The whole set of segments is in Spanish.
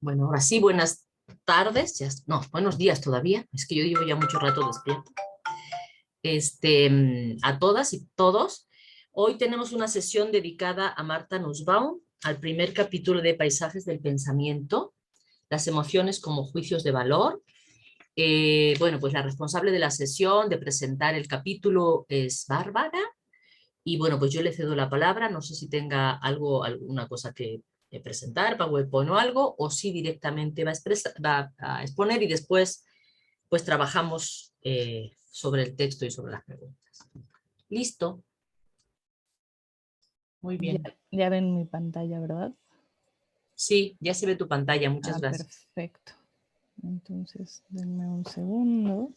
Bueno, ahora sí, buenas tardes, no, buenos días todavía, es que yo llevo ya mucho rato despierto. A todas y todos. Hoy tenemos una sesión dedicada a Martha Nussbaum, al primer capítulo de Paisajes del Pensamiento, las emociones como juicios de valor. Bueno, pues la responsable de la sesión, de presentar el capítulo, es Bárbara. Y bueno, pues yo le cedo la palabra, no sé si tenga alguna cosa que presentar, PowerPoint o algo, o si directamente va a exponer y después pues trabajamos sobre el texto y sobre las preguntas. ¿Listo? Muy Ya, bien. ya ven mi pantalla, ¿verdad? Sí, ya se ve tu pantalla, muchas gracias. Perfecto. Entonces, denme un segundo.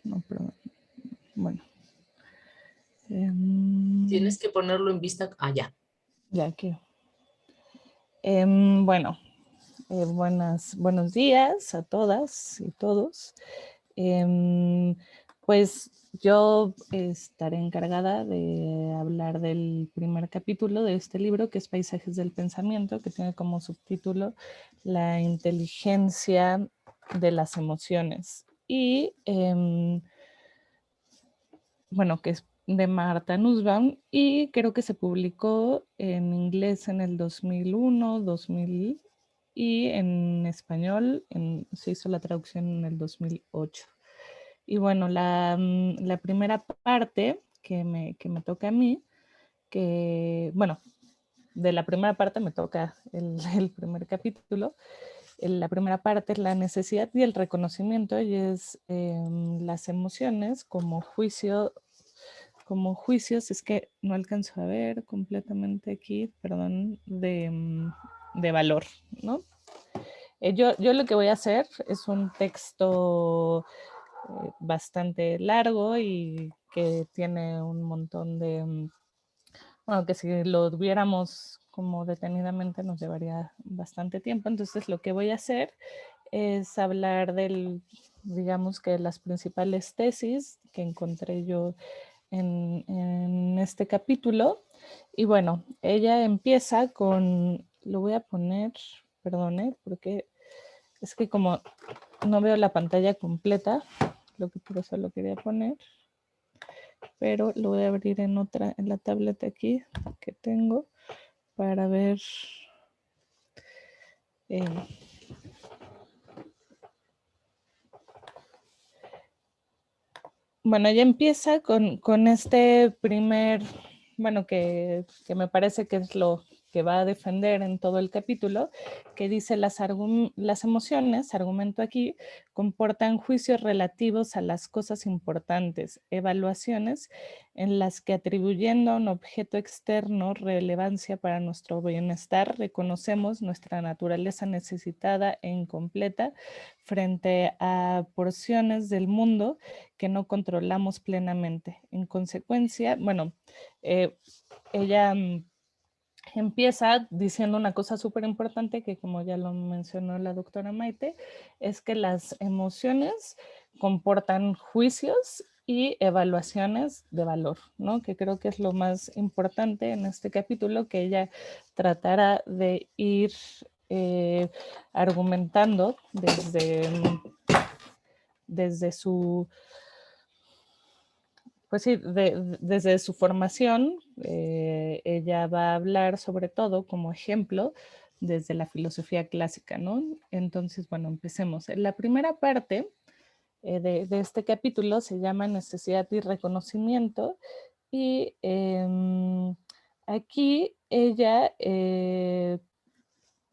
No, perdón. Bueno. Tienes que ponerlo en vista allá. Ya que. Bueno, buenos días a todas y todos. Pues yo estaré encargada de hablar del primer capítulo de este libro, que es Paisajes del Pensamiento, que tiene como subtítulo La inteligencia de las emociones. Y bueno, que es de Martha Nussbaum, y creo que se publicó en inglés en el 2001, 2000, y en español se hizo la traducción en el 2008. Y bueno, la primera parte que me toca a mí, bueno, de la primera parte me toca el primer capítulo. La primera parte es la necesidad y el reconocimiento, y es las emociones como juicios, es que no alcanzo a ver completamente aquí, perdón, de valor, ¿no? Yo lo que voy a hacer es un texto bastante largo y que tiene un montón de, bueno, que si lo viéramos como detenidamente nos llevaría bastante tiempo. Entonces lo que voy a hacer es hablar digamos que las principales tesis que encontré yo en este capítulo. Y bueno, ella empieza con, lo voy a poner, perdone, porque es que como no veo la pantalla completa, lo que por eso lo quería poner, pero lo voy a abrir en la tableta aquí que tengo para ver. Bueno, ella empieza con este primer, bueno, que me parece que es lo que va a defender en todo el capítulo, que dice las emociones, argumento aquí, comportan juicios relativos a las cosas importantes, evaluaciones en las que atribuyendo a un objeto externo relevancia para nuestro bienestar, reconocemos nuestra naturaleza necesitada e incompleta frente a porciones del mundo que no controlamos plenamente. En consecuencia, bueno, ella empieza diciendo una cosa súper importante que, como ya lo mencionó la doctora Maite, es que las emociones comportan juicios y evaluaciones de valor, ¿no? Que creo que es lo más importante en este capítulo, que ella tratará de ir argumentando desde su, pues sí, desde su formación. Ella va a hablar sobre todo como ejemplo desde la filosofía clásica, ¿no? Entonces, bueno, empecemos. La primera parte de este capítulo se llama Necesidad y Reconocimiento, y aquí ella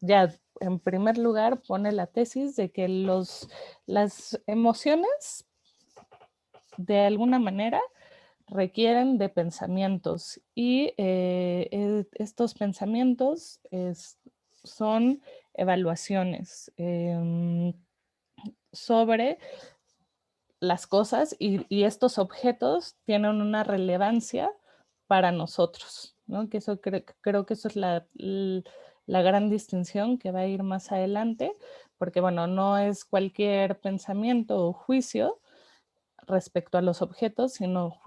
ya en primer lugar pone la tesis de que las emociones de alguna manera requieren de pensamientos, y estos pensamientos son evaluaciones sobre las cosas, y estos objetos tienen una relevancia para nosotros, ¿no? Que eso creo que eso es la gran distinción que va a ir más adelante, porque bueno, no es cualquier pensamiento o juicio respecto a los objetos, sino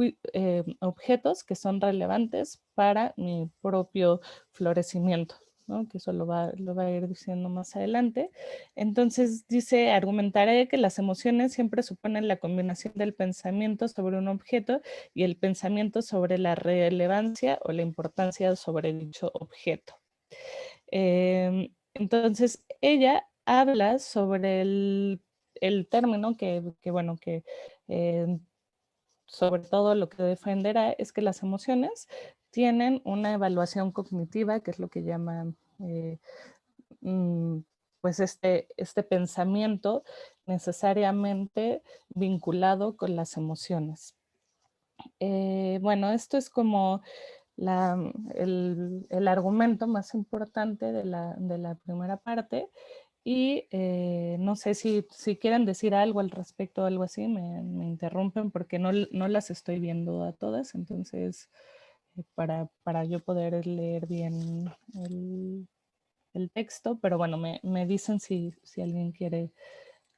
objetos que son relevantes para mi propio florecimiento, ¿no? Que eso lo va a ir diciendo más adelante. Entonces dice, argumentaré que las emociones siempre suponen la combinación del pensamiento sobre un objeto y el pensamiento sobre la relevancia o la importancia sobre dicho objeto. Entonces ella habla sobre el término que bueno, que sobre todo lo que defenderá es que las emociones tienen una evaluación cognitiva, que es lo que llaman pues este pensamiento necesariamente vinculado con las emociones. Bueno, esto es como el argumento más importante de la primera parte. Y no sé si quieren decir algo al respecto o algo así, me interrumpen porque no las estoy viendo a todas, entonces para yo poder leer bien el texto, pero bueno, me dicen si alguien quiere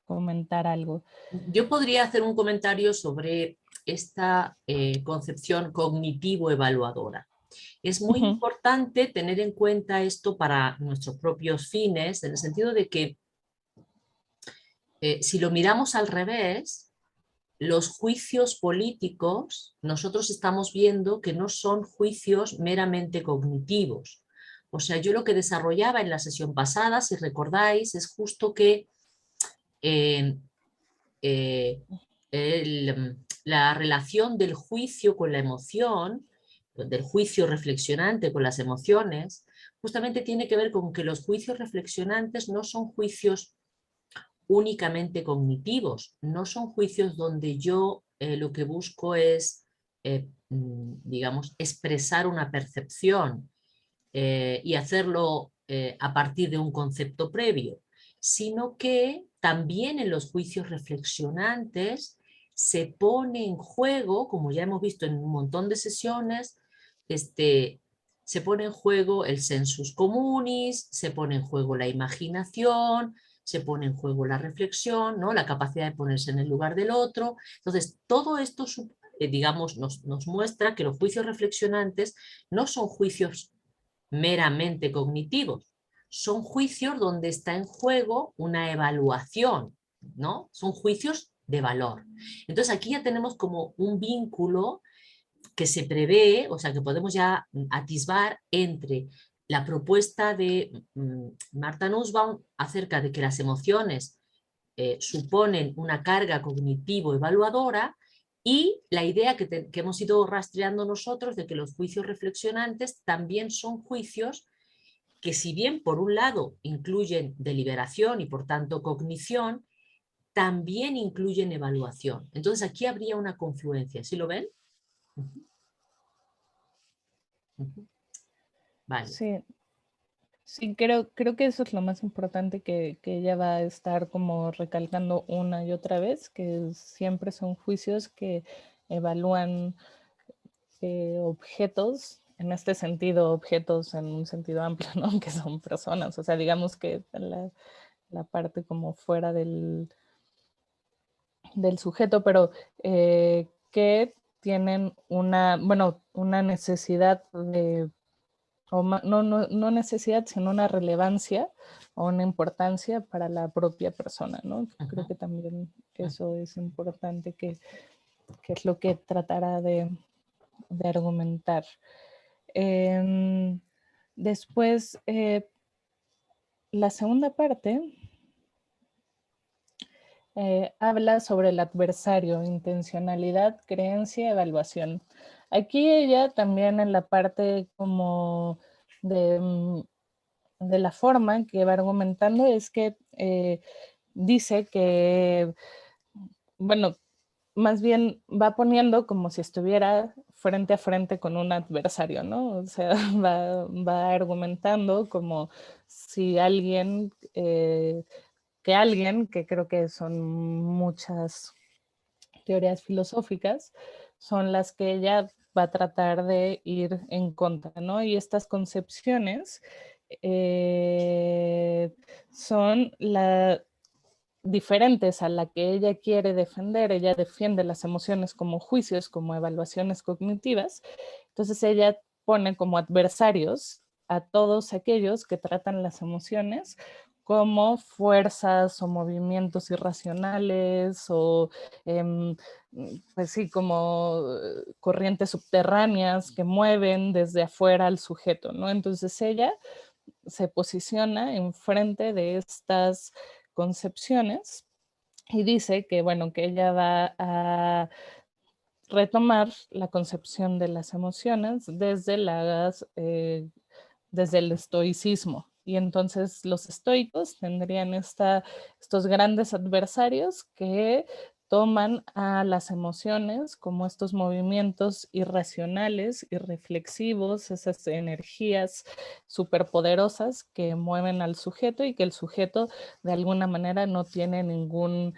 comentar algo. Yo podría hacer un comentario sobre esta concepción cognitivo-evaluadora. Es muy importante tener en cuenta esto para nuestros propios fines, en el sentido de que si lo miramos al revés, los juicios políticos, nosotros estamos viendo que no son juicios meramente cognitivos. O sea, yo lo que desarrollaba en la sesión pasada, si recordáis, es justo que eh, la relación del juicio con la emoción, del juicio reflexionante con las emociones, justamente tiene que ver con que los juicios reflexionantes no son juicios únicamente cognitivos, no son juicios donde yo lo que busco es, digamos, expresar una percepción y hacerlo a partir de un concepto previo, sino que también en los juicios reflexionantes se pone en juego, como ya hemos visto en un montón de sesiones, se pone en juego el sensus communis, se pone en juego la imaginación, se pone en juego la reflexión, ¿no? La capacidad de ponerse en el lugar del otro. Entonces, todo esto, digamos, nos muestra que los juicios reflexionantes no son juicios meramente cognitivos, son juicios donde está en juego una evaluación, ¿no? Son juicios de valor. Entonces aquí ya tenemos como un vínculo que se prevé, o sea, que podemos ya atisbar entre la propuesta de Martha Nussbaum acerca de que las emociones suponen una carga cognitivo-evaluadora y la idea que hemos ido rastreando nosotros de que los juicios reflexionantes también son juicios que, si bien por un lado incluyen deliberación y por tanto cognición, también incluyen evaluación. Entonces aquí habría una confluencia. ¿Sí lo ven? Vale. Sí, sí, creo que eso es lo más importante que ella va a estar como recalcando una y otra vez, que siempre son juicios que evalúan objetos, en este sentido, objetos en un sentido amplio, ¿no? Que son personas, o sea, digamos que la parte como fuera del sujeto, pero que tienen una necesidad de, no necesidad, sino una relevancia o una importancia para la propia persona, ¿no? Creo que también eso es importante, que es lo que tratará de argumentar. Después, la segunda parte habla sobre el adversario, intencionalidad, creencia, evaluación. Aquí ella también en la parte como de la forma en que va argumentando es que dice que, bueno, más bien va poniendo como si estuviera frente a frente con un adversario, ¿no? O sea, va argumentando como si alguien, que creo que son muchas teorías filosóficas, son las que ella va a tratar de ir en contra, ¿no? Y estas concepciones son diferentes a la que ella quiere defender. Ella defiende las emociones como juicios, como evaluaciones cognitivas. Entonces ella pone como adversarios a todos aquellos que tratan las emociones como fuerzas o movimientos irracionales o pues sí, como corrientes subterráneas que mueven desde afuera al sujeto, ¿no? Entonces ella se posiciona enfrente de estas concepciones y dice que, bueno, que ella va a retomar la concepción de las emociones desde el estoicismo. Y entonces los estoicos tendrían estos grandes adversarios que toman a las emociones como estos movimientos irracionales, irreflexivos, esas energías superpoderosas que mueven al sujeto y que el sujeto de alguna manera no tiene ningún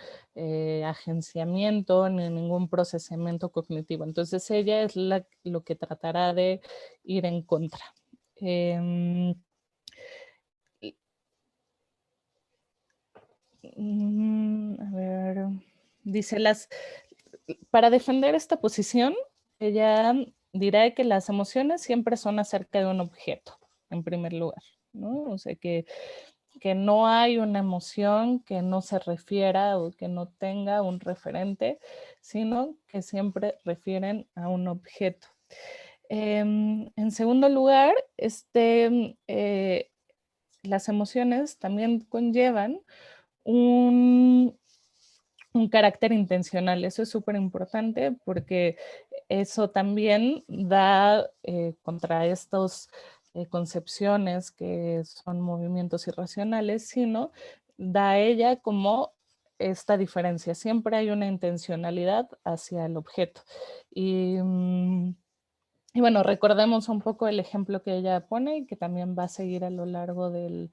agenciamiento ni ningún procesamiento cognitivo. Entonces ella es lo que tratará de ir en contra. A ver, dice para defender esta posición, ella dirá que las emociones siempre son acerca de un objeto, en primer lugar, ¿no? O sea, que no hay una emoción que no se refiera o que no tenga un referente, sino que siempre refieren a un objeto. En segundo lugar, las emociones también conllevan un carácter intencional. Eso es súper importante porque eso también da contra estas concepciones que son movimientos irracionales, sino da a ella como esta diferencia. Siempre hay una intencionalidad hacia el objeto. Y bueno, recordemos un poco el ejemplo que ella pone y que también va a seguir a lo largo de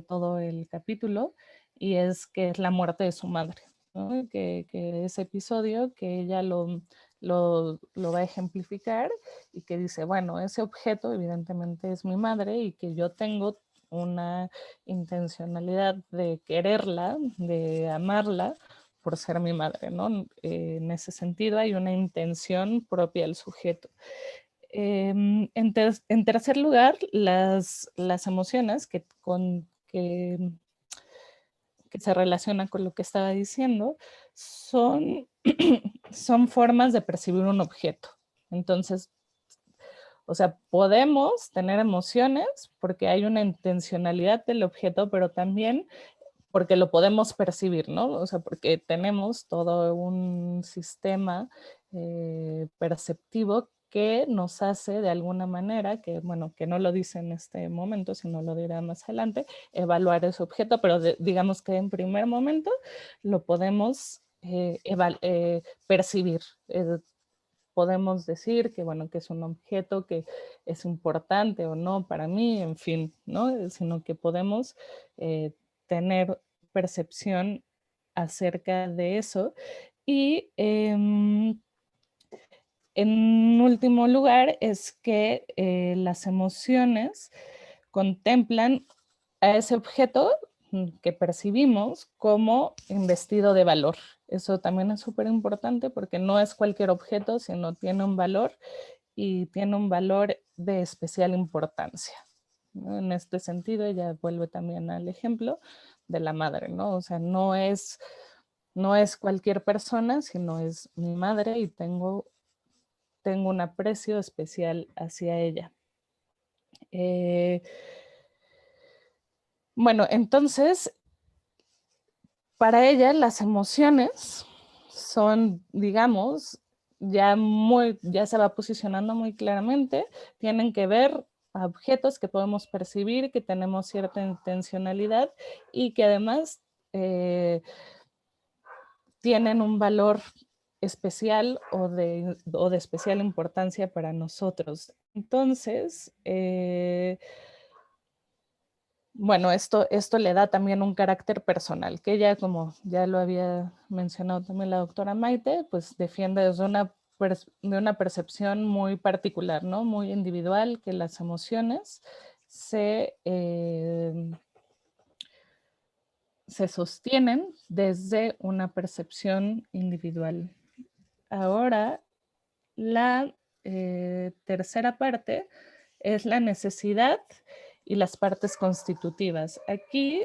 todo el capítulo, y es que es la muerte de su madre, ¿no? Que ese episodio que ella lo va a ejemplificar y que dice, bueno, ese objeto evidentemente es mi madre y que yo tengo una intencionalidad de quererla, de amarla por ser mi madre, ¿no? En ese sentido hay una intención propia del sujeto. En tercer lugar, las emociones que se relacionan con lo que estaba diciendo son, son formas de percibir un objeto. Entonces, o sea, podemos tener emociones porque hay una intencionalidad del objeto, pero también porque lo podemos percibir, ¿no? O sea, porque tenemos todo un sistema perceptivo que nos hace de alguna manera, que bueno, que no lo dice en este momento, sino lo dirá más adelante, evaluar ese objeto, pero digamos que en primer momento lo podemos percibir. Podemos decir que, bueno, que es un objeto que es importante o no para mí, en fin, ¿no? Sino que podemos tener percepción acerca de eso. Y en último lugar es que las emociones contemplan a ese objeto que percibimos como investido de valor. Eso también es súper importante porque no es cualquier objeto, sino tiene un valor y tiene un valor de especial importancia, ¿no? En este sentido, ella vuelve también al ejemplo de la madre, ¿no? O sea, no es cualquier persona, sino es mi madre y tengo un aprecio especial hacia ella. Bueno, entonces, para ella las emociones son, digamos, ya se va posicionando muy claramente, tienen que ver a objetos que podemos percibir, que tenemos cierta intencionalidad y que además tienen un valor especial o de especial importancia para nosotros. Entonces, bueno, esto le da también un carácter personal, que ella, como ya lo había mencionado también la doctora Maite, pues defiende desde una de una percepción muy particular, ¿no? Muy individual, que las emociones se sostienen desde una percepción individual. Ahora, la tercera parte es la necesidad y las partes constitutivas. Aquí,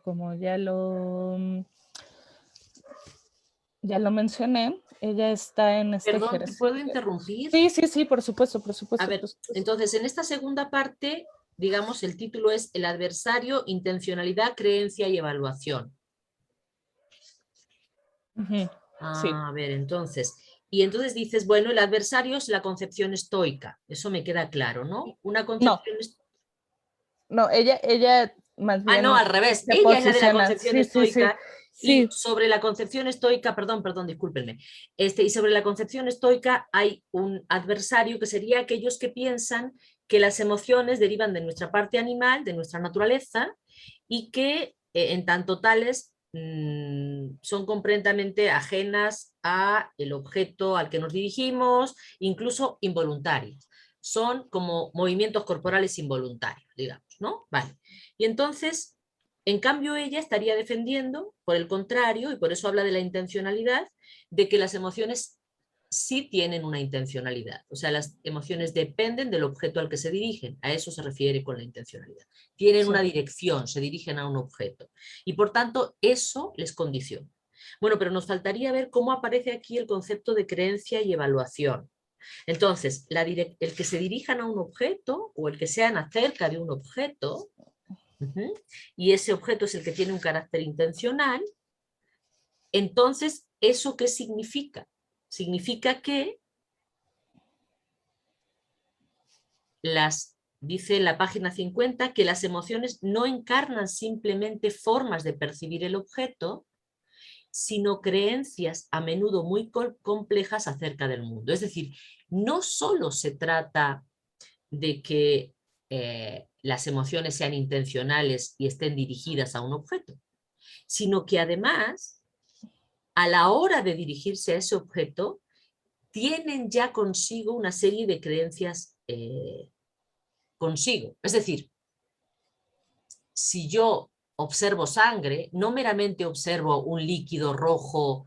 como ya lo mencioné, ella está en este Perdón, ¿te puedo ejercicio. interrumpir? Sí, sí, sí, por supuesto, por A supuesto, ver, por supuesto. entonces en esta segunda parte, digamos, el título es El adversario, intencionalidad, creencia y evaluación. Ujú, sí. A ver, entonces, y entonces dices, bueno, el adversario es la concepción estoica, eso me queda claro, ¿no? Una No, concepción... no, ella más Ah, no, bien al revés, se ella es la de la posiciona. concepción Sí, sí, sí, estoica y sí, sobre la concepción estoica, perdón, discúlpenme, y sobre la concepción estoica hay un adversario que sería aquellos que piensan que las emociones derivan de nuestra parte animal, de nuestra naturaleza, y que en tanto tales son completamente ajenas a el objeto al que nos dirigimos, incluso involuntarias. Son como movimientos corporales involuntarios, digamos, ¿no? Vale. Y entonces, en cambio, ella estaría defendiendo, por el contrario, y por eso habla de la intencionalidad, de que las emociones sí tienen una intencionalidad. O sea, las emociones dependen del objeto al que se dirigen. A eso se refiere con la intencionalidad. Tienen sí. una dirección, se dirigen a un objeto. Y por tanto, eso les condiciona. Bueno, pero nos faltaría ver cómo aparece aquí el concepto de creencia y evaluación. Entonces, el que se dirijan a un objeto o el que sean acerca de un objeto, y ese objeto es el que tiene un carácter intencional, entonces, ¿eso qué significa? Significa que dice en la página 50, que las emociones no encarnan simplemente formas de percibir el objeto, sino creencias a menudo muy complejas acerca del mundo. Es decir, no solo se trata de que las emociones sean intencionales y estén dirigidas a un objeto, sino que además, a la hora de dirigirse a ese objeto, tienen ya consigo una serie de creencias consigo. Es decir, si yo observo sangre, no meramente observo un líquido rojo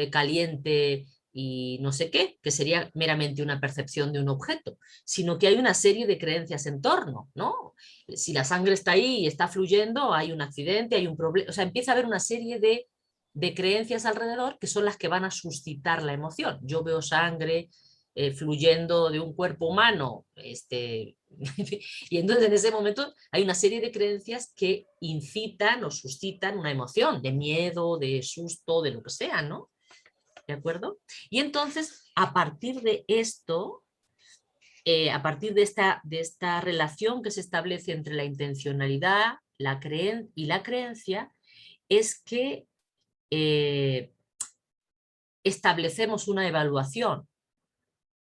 caliente y no sé qué, que sería meramente una percepción de un objeto, sino que hay una serie de creencias en torno, ¿no? Si la sangre está ahí y está fluyendo, hay un accidente, hay un problema, o sea, empieza a haber una serie de creencias alrededor que son las que van a suscitar la emoción. Yo veo sangre fluyendo de un cuerpo humano, y entonces en ese momento hay una serie de creencias que incitan o suscitan una emoción de miedo, de susto, de lo que sea, ¿no? ¿De acuerdo? Y entonces, a partir de esto, a partir de esta relación que se establece entre la intencionalidad y la creencia, es que establecemos una evaluación,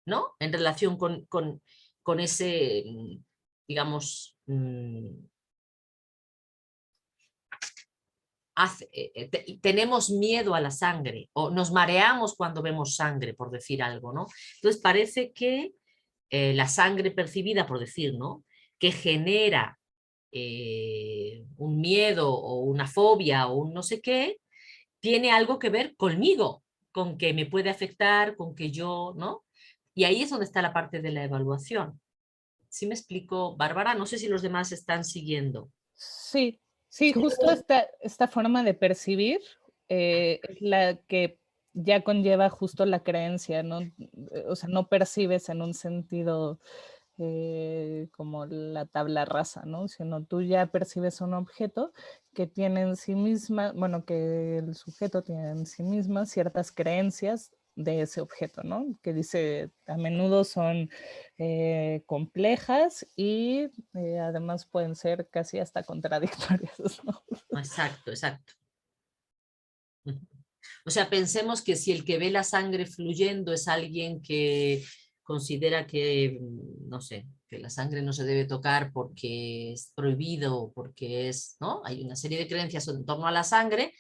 ¿no? En relación con ese, digamos, tenemos miedo a la sangre o nos mareamos cuando vemos sangre, por decir algo, ¿no? Entonces parece que la sangre percibida, por decir, ¿no? Que genera un miedo o una fobia o un no sé qué, tiene algo que ver conmigo, con que me puede afectar, con que yo, ¿no? Y ahí es donde está la parte de la evaluación. ¿Sí me explico, Bárbara? No sé si los demás están siguiendo. Sí, sí, justo esta forma de percibir es la que ya conlleva justo la creencia, ¿no? O sea, no percibes en un sentido como la tabla rasa, ¿no? Sino tú ya percibes un objeto que tiene en sí misma, bueno, que el sujeto tiene en sí misma ciertas creencias de ese objeto, ¿no? Que dice, a menudo son complejas y además pueden ser casi hasta contradictorias, ¿no? Exacto, exacto. O sea, pensemos que si el que ve la sangre fluyendo es alguien que considera que, no sé, que la sangre no se debe tocar porque es prohibido, porque es, ¿no? Hay una serie de creencias en torno a la sangre,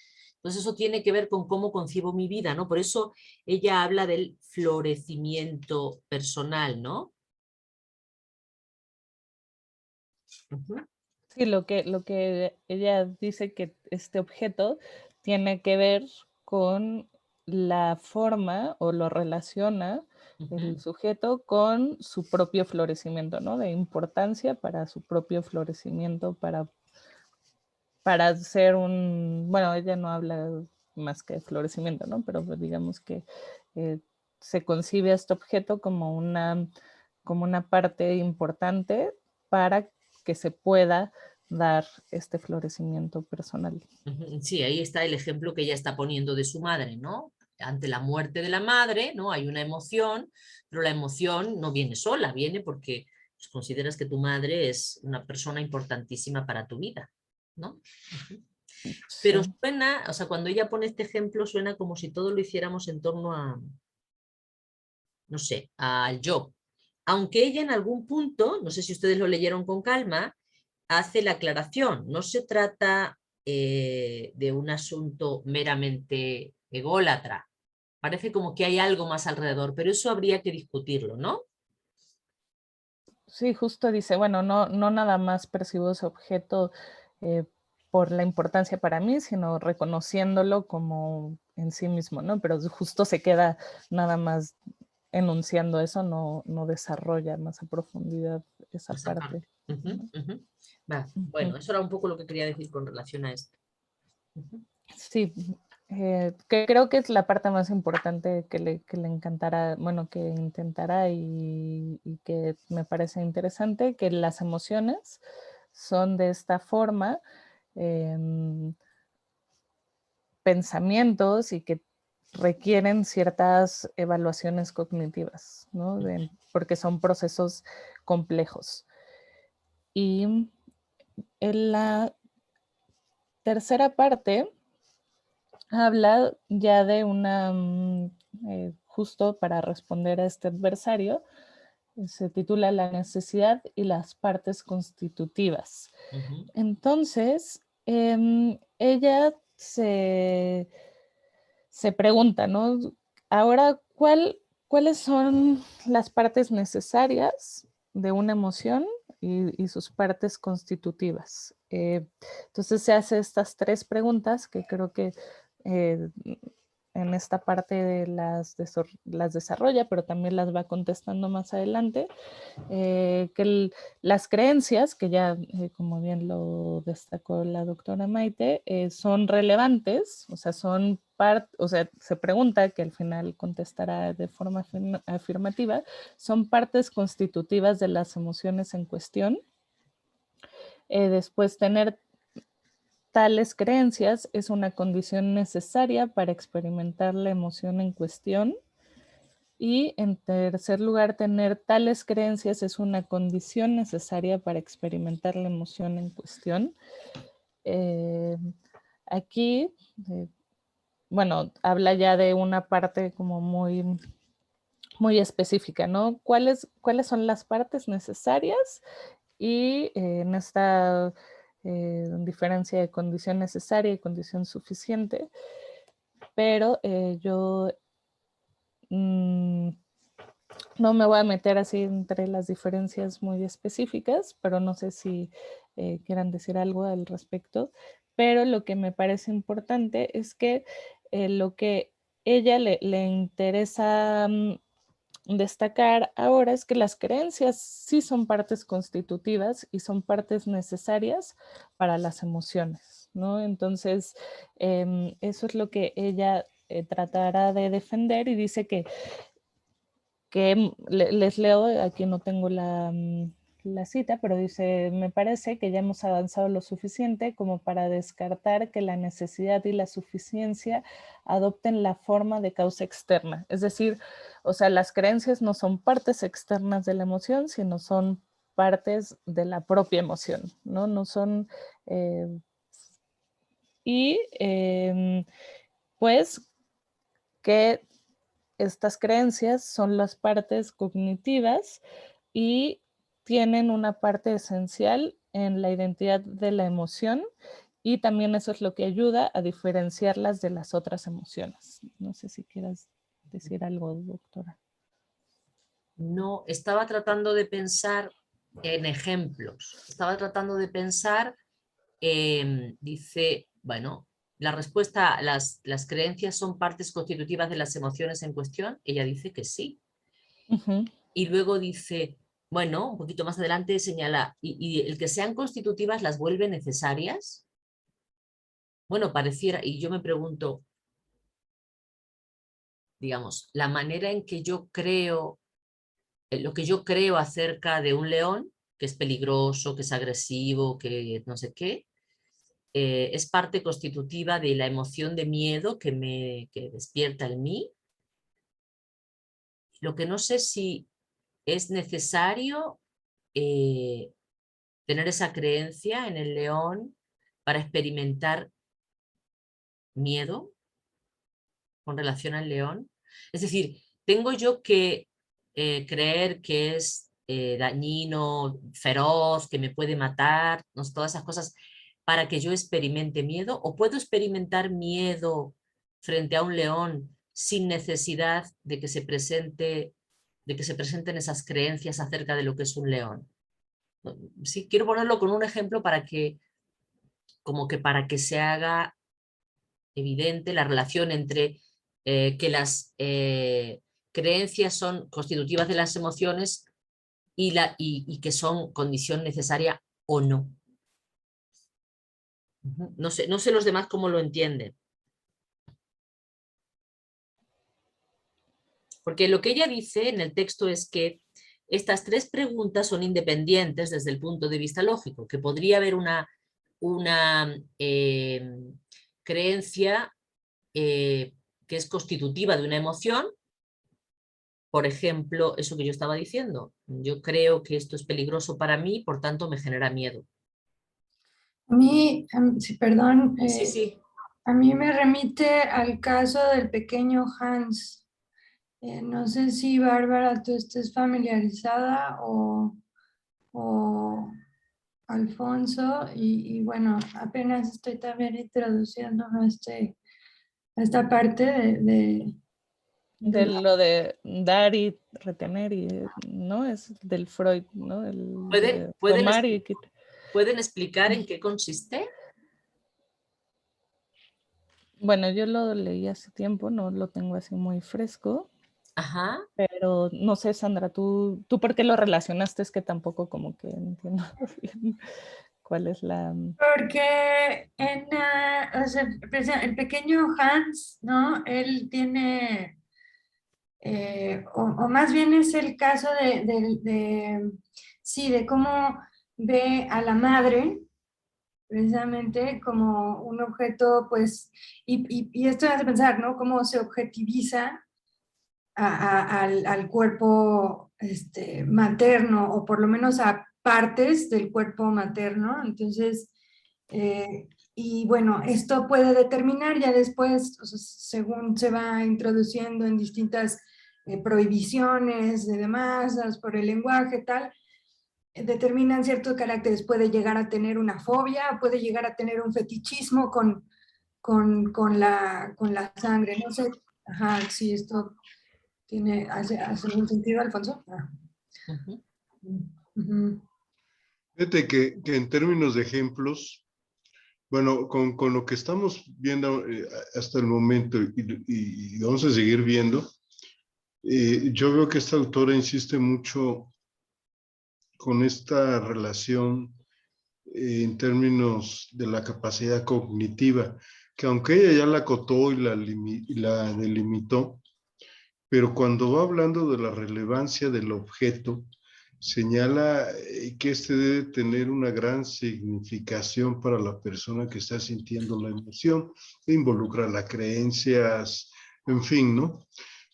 Entonces eso tiene que ver con cómo concibo mi vida, ¿no? Por eso ella habla del florecimiento personal, ¿no? Ujú. Sí, lo que ella dice que este objeto tiene que ver con la forma o lo relaciona el Ujú. sujeto con su propio florecimiento, ¿no? De importancia para su propio florecimiento, para ser un, bueno, ella no habla más que de florecimiento, ¿no? Pero pues, digamos que eh, se concibe a este objeto como una parte importante para que se pueda dar este florecimiento personal. Ujú. Sí, ahí está el ejemplo que ella está poniendo de su madre, ¿no? Ante la muerte de la madre, ¿no? Hay una emoción, pero la emoción no viene sola, viene porque pues, consideras que tu madre es una persona importantísima para tu vida, ¿no? Ujú. Pero Sí, suena, o sea, cuando ella pone este ejemplo, suena como si todo lo hiciéramos en torno a, no sé, al yo. Aunque ella en algún punto, no sé si ustedes lo leyeron con calma, hace la aclaración. No se trata de un asunto meramente ególatra. Parece como que hay algo más alrededor, pero eso habría que discutirlo, ¿no? sí, justo dice, bueno, no nada más percibo ese objeto eh, por la importancia para mí, sino reconociéndolo como en sí mismo, ¿no? Pero justo se queda nada más enunciando eso, no desarrolla más a profundidad esa Esa parte. parte. Ujú, ujú. Va, Ujú. bueno, eso era un poco lo que quería decir con relación a esto. Ujú. Sí, que creo que es la parte más importante que le encantará, bueno, que intentará y que me parece interesante, que las emociones son de esta forma em, pensamientos y que requieren ciertas evaluaciones cognitivas, ¿no? Porque son procesos complejos. Y en la tercera parte habla ya de una, justo para responder a este adversario, se titula La necesidad y las partes constitutivas. Ujú. Entonces, ella se pregunta, ¿no? Ahora, ¿cuáles son las partes necesarias de una emoción y sus partes constitutivas? Entonces se hace estas tres preguntas que creo que eh, en esta parte las desarrolla, pero también las va contestando más adelante. Las creencias, que ya como bien lo destacó la doctora Maite, son relevantes, o sea, o sea, se pregunta, que al final contestará de forma afirmativa, son partes constitutivas de las emociones en cuestión. Después, tener tales creencias es una condición necesaria para experimentar la emoción en cuestión. Y en tercer lugar, tener tales creencias es una condición necesaria para experimentar la emoción en cuestión. Eh, aquí, eh, bueno, habla ya de una parte como muy específica, ¿no? ¿Cuáles son las partes necesarias? Y en esta diferencia de condición necesaria y condición suficiente, pero yo mm, no me voy a meter así entre las diferencias muy específicas, pero no sé si quieran decir algo al respecto. Pero lo que me parece importante es que lo que ella le interesa destacar ahora es que las creencias sí son partes constitutivas y son partes necesarias para las emociones, ¿no? Entonces, eso es lo que ella tratará de defender y dice que les leo, aquí no tengo la cita, pero dice, me parece que ya hemos avanzado lo suficiente como para descartar que la necesidad y la suficiencia adopten la forma de causa externa. Es decir, o sea, las creencias no son partes externas de la emoción, sino son partes de la propia emoción, ¿no? No son... eh, y pues que estas creencias son las partes cognitivas y tienen una parte esencial en la identidad de la emoción Y también eso es lo que ayuda a diferenciarlas de las otras emociones. No sé si quieras decir algo, doctora. No, estaba tratando de pensar en ejemplos. Estaba tratando de pensar, dice, bueno, la respuesta, las creencias son partes constitutivas de las emociones en cuestión. Ella dice que sí. Y luego dice, bueno, un poquito más adelante señala, y el que sean constitutivas las vuelve necesarias. Bueno, pareciera, y yo me pregunto, digamos, la manera en que yo creo, lo que yo creo acerca de un león, que es peligroso, que es agresivo, que no sé qué, es parte constitutiva de la emoción de miedo que despierta en mí. Lo que no sé si es necesario tener esa creencia en el león para experimentar miedo con relación al león. Es decir, tengo yo que creer que es dañino, feroz, que me puede matar, ¿no? Todas esas cosas para que yo experimente miedo, o puedo experimentar miedo frente a un león sin necesidad de que se presenten esas creencias acerca de lo que es un león. Sí, quiero ponerlo con un ejemplo para que, como que para que se haga evidente la relación entre que las creencias son constitutivas de las emociones y que son condición necesaria o no. No sé los demás cómo lo entienden. Porque lo que ella dice en el texto es que estas tres preguntas son independientes desde el punto de vista lógico, que podría haber una creencia que es constitutiva de una emoción. Por ejemplo, eso que yo estaba diciendo, yo creo que esto es peligroso para mí, por tanto me genera miedo. A mí, sí, perdón, Sí, sí. a mí me remite al caso del pequeño Hans. No sé si Bárbara tú estés familiarizada o Alfonso, y bueno, apenas estoy también introduciéndome a esta parte De lo de dar y retener, y, ¿no? Es del Freud, ¿no? De tomar y quitar. ¿Pueden explicar en qué consiste? Bueno, yo lo leí hace tiempo, no lo tengo así muy fresco. Ajá. Pero no sé, Sandra, ¿tú por qué lo relacionaste? Es que tampoco como que entiendo bien cuál es la... Porque o sea, el pequeño Hans, ¿no? Él tiene, o más bien es el caso sí, de cómo ve a la madre, precisamente como un objeto, pues, y esto me hace pensar, ¿no? Cómo se objetiviza al cuerpo materno, o por lo menos a partes del cuerpo materno. Entonces, y bueno, esto puede determinar ya después, o sea, según se va introduciendo en distintas prohibiciones de masas por el lenguaje, tal, determinan ciertos caracteres. Puede llegar a tener una fobia, puede llegar a tener un fetichismo con la sangre. No sé, ajá, si esto hace algún sentido, Alfonso. Uh-huh. Uh-huh. Fíjate que en términos de ejemplos, bueno, con lo que estamos viendo hasta el momento y vamos a seguir viendo, yo veo que esta autora insiste mucho con esta relación en términos de la capacidad cognitiva, que aunque ella ya la acotó y la delimitó, pero cuando va hablando de la relevancia del objeto, señala que este debe tener una gran significación para la persona que está sintiendo la emoción, involucra las creencias, en fin, ¿no?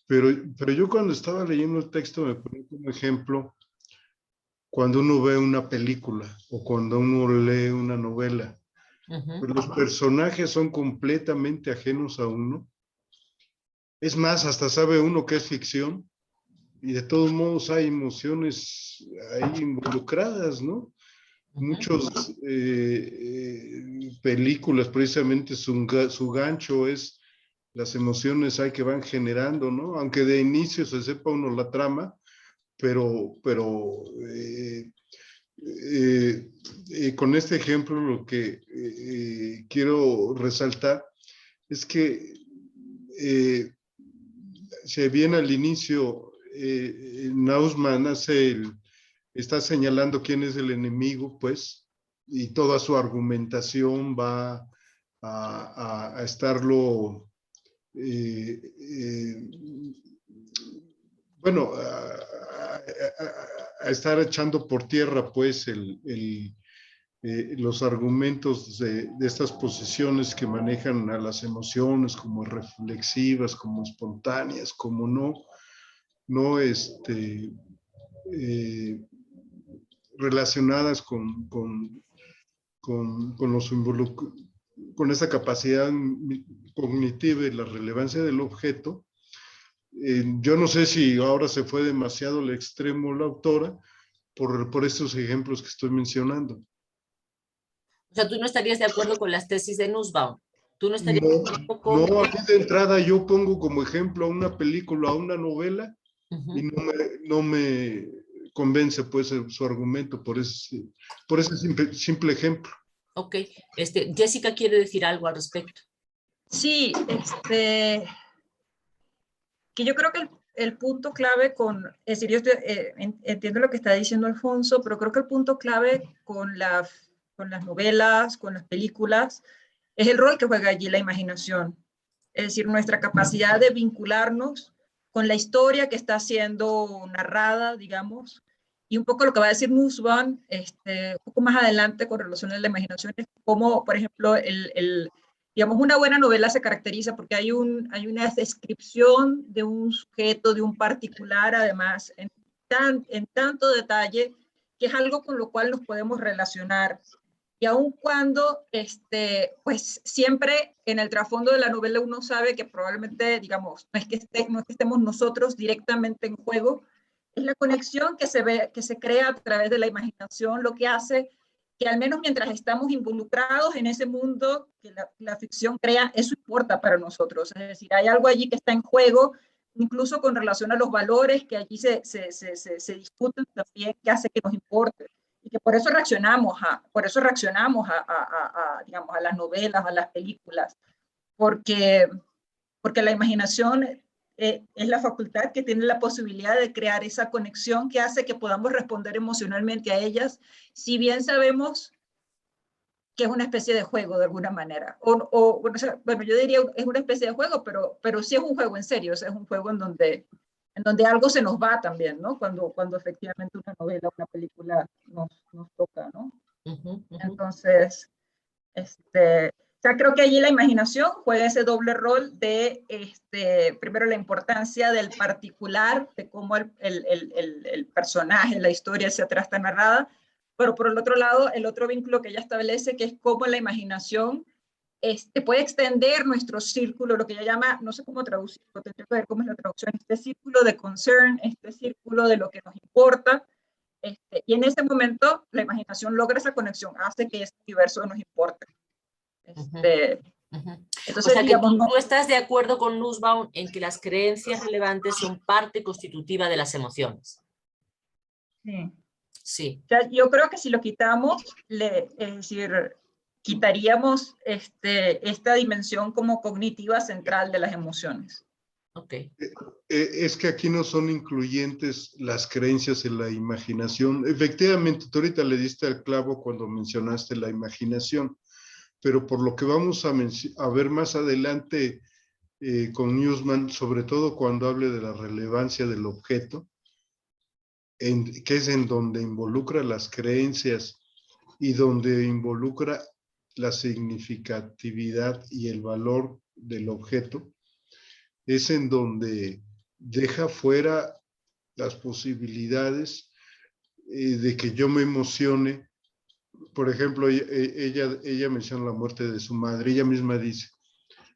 Pero yo cuando estaba leyendo el texto me pongo como ejemplo cuando uno ve una película o cuando uno lee una novela, pues los personajes son completamente ajenos a uno. Es más, hasta sabe uno que es ficción y de todos modos hay emociones ahí involucradas, ¿no? Muchas películas, precisamente su gancho es las emociones hay que van generando, ¿no? Aunque de inicio se sepa uno la trama, pero con este ejemplo lo que quiero resaltar es que si bien al inicio Nausman está señalando quién es el enemigo, pues, y toda su argumentación va a estarlo, bueno, a estar echando por tierra, pues, los argumentos de estas posiciones que manejan a las emociones como reflexivas, como espontáneas, como no relacionadas con esa capacidad cognitiva y la relevancia del objeto. Yo no sé si ahora se fue demasiado al extremo la autora por estos ejemplos que estoy mencionando. O sea, tú no estarías de acuerdo con las tesis de Nussbaum. Tú no estarías de acuerdo con... No, aquí de entrada yo pongo como ejemplo a una película, a una novela, y no me convence pues su argumento por ese simple ejemplo. Ok, Jessica quiere decir algo al respecto. Sí, que yo creo que el punto clave es decir, yo entiendo lo que está diciendo Alfonso, pero creo que el punto clave con las novelas, con las películas, es el rol que juega allí la imaginación. Es decir, nuestra capacidad de vincularnos con la historia que está siendo narrada, digamos, y un poco lo que va a decir Nussbaum, un poco más adelante con relación a la imaginación, es como, por ejemplo, digamos, una buena novela se caracteriza porque hay una descripción de un sujeto, de un particular, además, en tanto detalle, que es algo con lo cual nos podemos relacionar. Y aun cuando, pues siempre en el trasfondo de la novela uno sabe que probablemente, digamos, no es que estemos nosotros directamente en juego, es la conexión que se crea a través de la imaginación, lo que hace que al menos mientras estamos involucrados en ese mundo que la ficción crea, eso importa para nosotros. Es decir, hay algo allí que está en juego, incluso con relación a los valores que allí se discuten también, que hace que nos importe. Y que por eso reaccionamos digamos, a las novelas, a las películas, porque la imaginación es la facultad que tiene la posibilidad de crear esa conexión que hace que podamos responder emocionalmente a ellas, si bien sabemos que es una especie de juego de alguna manera. Bueno, yo diría es una especie de juego, pero sí es un juego en serio, o sea, es un juego en donde algo se nos va también, ¿no? Cuando efectivamente una novela o una película nos toca, ¿no? Entonces, o sea, creo que allí la imaginación juega ese doble rol de, primero, la importancia del particular, de cómo el personaje, la historia, etcétera, está narrada, pero por el otro lado, el otro vínculo que ella establece, que es cómo la imaginación puede extender nuestro círculo, lo que ella llama, no sé cómo traducirlo, tendría que ver cómo es la traducción, este círculo de concern, este círculo de lo que nos importa, y en ese momento la imaginación logra esa conexión, hace que ese universo nos importe. Entonces, o sea, digamos, que tú estás de acuerdo con Nussbaum en que las creencias relevantes son parte constitutiva de las emociones. Sí. Sí. O sea, yo creo que si lo quitamos, es decir, quitaríamos esta dimensión como cognitiva central de las emociones. Okay. Es que aquí no son incluyentes las creencias en la imaginación. Efectivamente, tú ahorita le diste al clavo cuando mencionaste la imaginación, pero por lo que vamos a ver más adelante con Nussbaum, sobre todo cuando hable de la relevancia del objeto, que es en donde involucra las creencias y donde involucra la significatividad y el valor del objeto, es en donde deja fuera las posibilidades de que yo me emocione. Por ejemplo, ella menciona la muerte de su madre. Ella misma dice,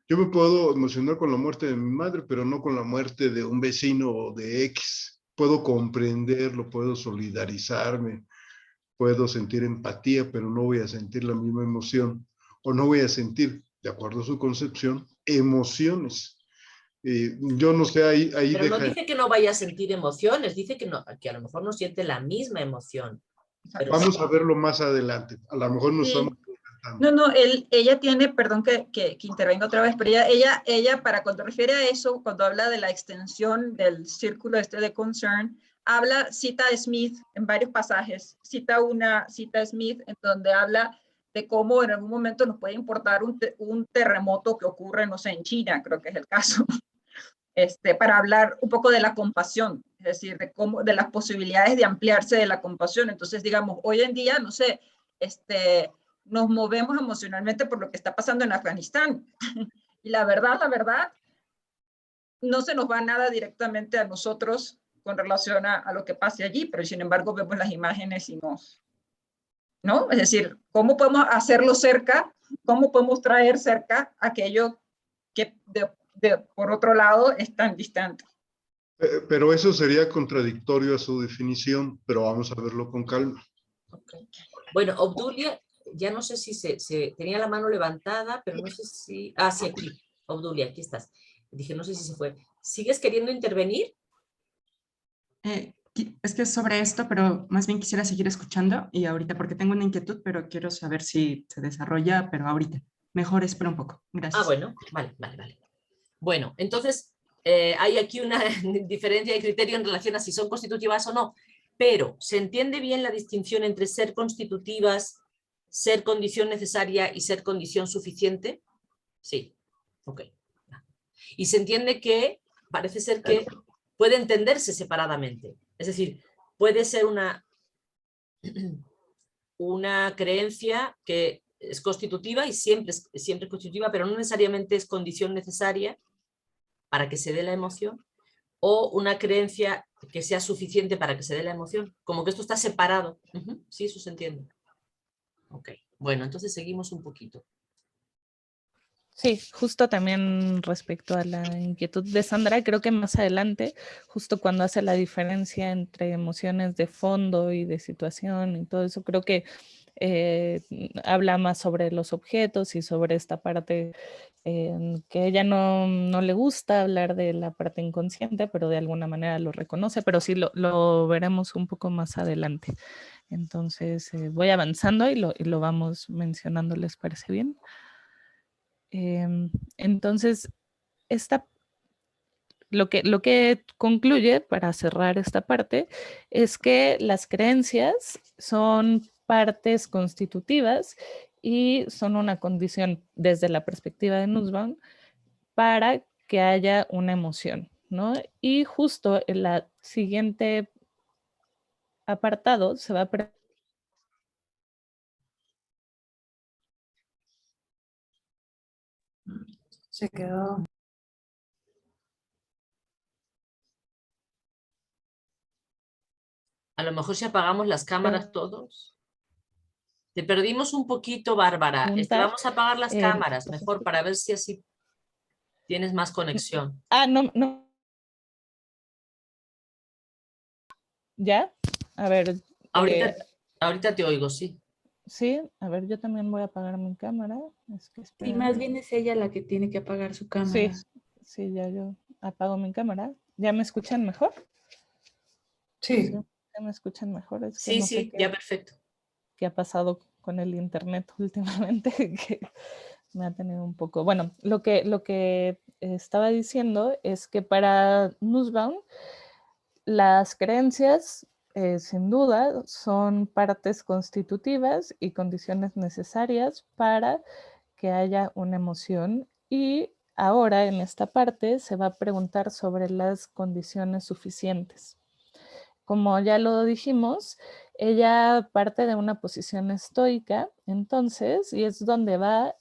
yo me puedo emocionar con la muerte de mi madre, pero no con la muerte de un vecino o de X. Puedo comprenderlo, puedo solidarizarme, puedo sentir empatía, pero no voy a sentir la misma emoción, o no voy a sentir, de acuerdo a su concepción, emociones. Yo no sé, ahí Pero no deja... dice que no vaya a sentir emociones, dice que, no, que a lo mejor no siente la misma emoción. Pero Vamos a verlo más adelante. A lo mejor nos Sí. estamos encantando. No, ella tiene, perdón que intervenga otra vez, pero ella, para cuando refiere a eso, cuando habla de la extensión del círculo este de concern, cita a Smith en varios pasajes, cita a Smith en donde habla de cómo en algún momento nos puede importar un terremoto que ocurre, no sé, en China, creo que es el caso, para hablar un poco de la compasión, es decir, de las posibilidades de ampliarse de la compasión. Entonces, digamos, hoy en día, no sé, nos movemos emocionalmente por lo que está pasando en Afganistán. Y la verdad, no se nos va nada directamente a nosotros con relación a lo que pase allí, pero sin embargo vemos las imágenes y ¿no? Es decir, ¿cómo podemos hacerlo cerca? ¿Cómo podemos traer cerca aquello que por otro lado es tan distante? Pero eso sería contradictorio a su definición, pero vamos a verlo con calma. Okay. Bueno, Obdulia, ya no sé si se tenía la mano levantada, pero no sé si... Ah, sí, aquí. Obdulia, aquí estás. Dije, no sé si se fue. ¿Sigues queriendo intervenir? Es que es sobre esto, pero más bien quisiera seguir escuchando y ahorita, porque tengo una inquietud, pero quiero saber si se desarrolla, pero ahorita. Mejor espera un poco. Gracias. Ah, bueno, vale. Bueno, entonces hay aquí una diferencia de criterio en relación a si son constitutivas o no, pero ¿se entiende bien la distinción entre ser constitutivas, ser condición necesaria y ser condición suficiente? Sí, ok. Y se entiende que parece ser que puede entenderse separadamente, es decir, puede ser una creencia que es constitutiva y siempre es constitutiva, pero no necesariamente es condición necesaria para que se dé la emoción, o una creencia que sea suficiente para que se dé la emoción, como que esto está separado. Sí, eso se entiende. Ok, bueno, entonces seguimos un poquito. Sí, justo también respecto a la inquietud de Sandra, creo que más adelante, justo cuando hace la diferencia entre emociones de fondo y de situación y todo eso, creo que habla más sobre los objetos y sobre esta parte que a ella no le gusta hablar de la parte inconsciente, pero de alguna manera lo reconoce, pero sí lo veremos un poco más adelante. Entonces voy avanzando y lo vamos mencionando, ¿les parece bien? Entonces, lo que concluye para cerrar esta parte es que las creencias son partes constitutivas y son una condición desde la perspectiva de Nussbaum para que haya una emoción, ¿no? Y justo en la siguiente apartado se va a Se quedó. A lo mejor si apagamos las cámaras todos. Te perdimos un poquito, Bárbara. preguntar. Vamos a apagar las cámaras, mejor, para ver si así tienes más conexión. No. ¿Ya? A ver. Ahorita te oigo, sí. Sí, a ver, yo también voy a apagar mi cámara. Sí, más bien es ella la que tiene que apagar su cámara. Sí, ya yo apago mi cámara. ¿Ya me escuchan mejor? Sí. ¿Ya me escuchan mejor? Es que Sí, no sí, sé ya perfecto. qué ha pasado con el internet últimamente, que me ha tenido un poco... Bueno, lo que estaba diciendo es que para Nussbaum las creencias, sin duda, son partes constitutivas y condiciones necesarias para que haya una emoción. Y ahora, en esta parte, se va a preguntar sobre las condiciones suficientes. Como ya lo dijimos, ella parte de una posición estoica, entonces, y es donde va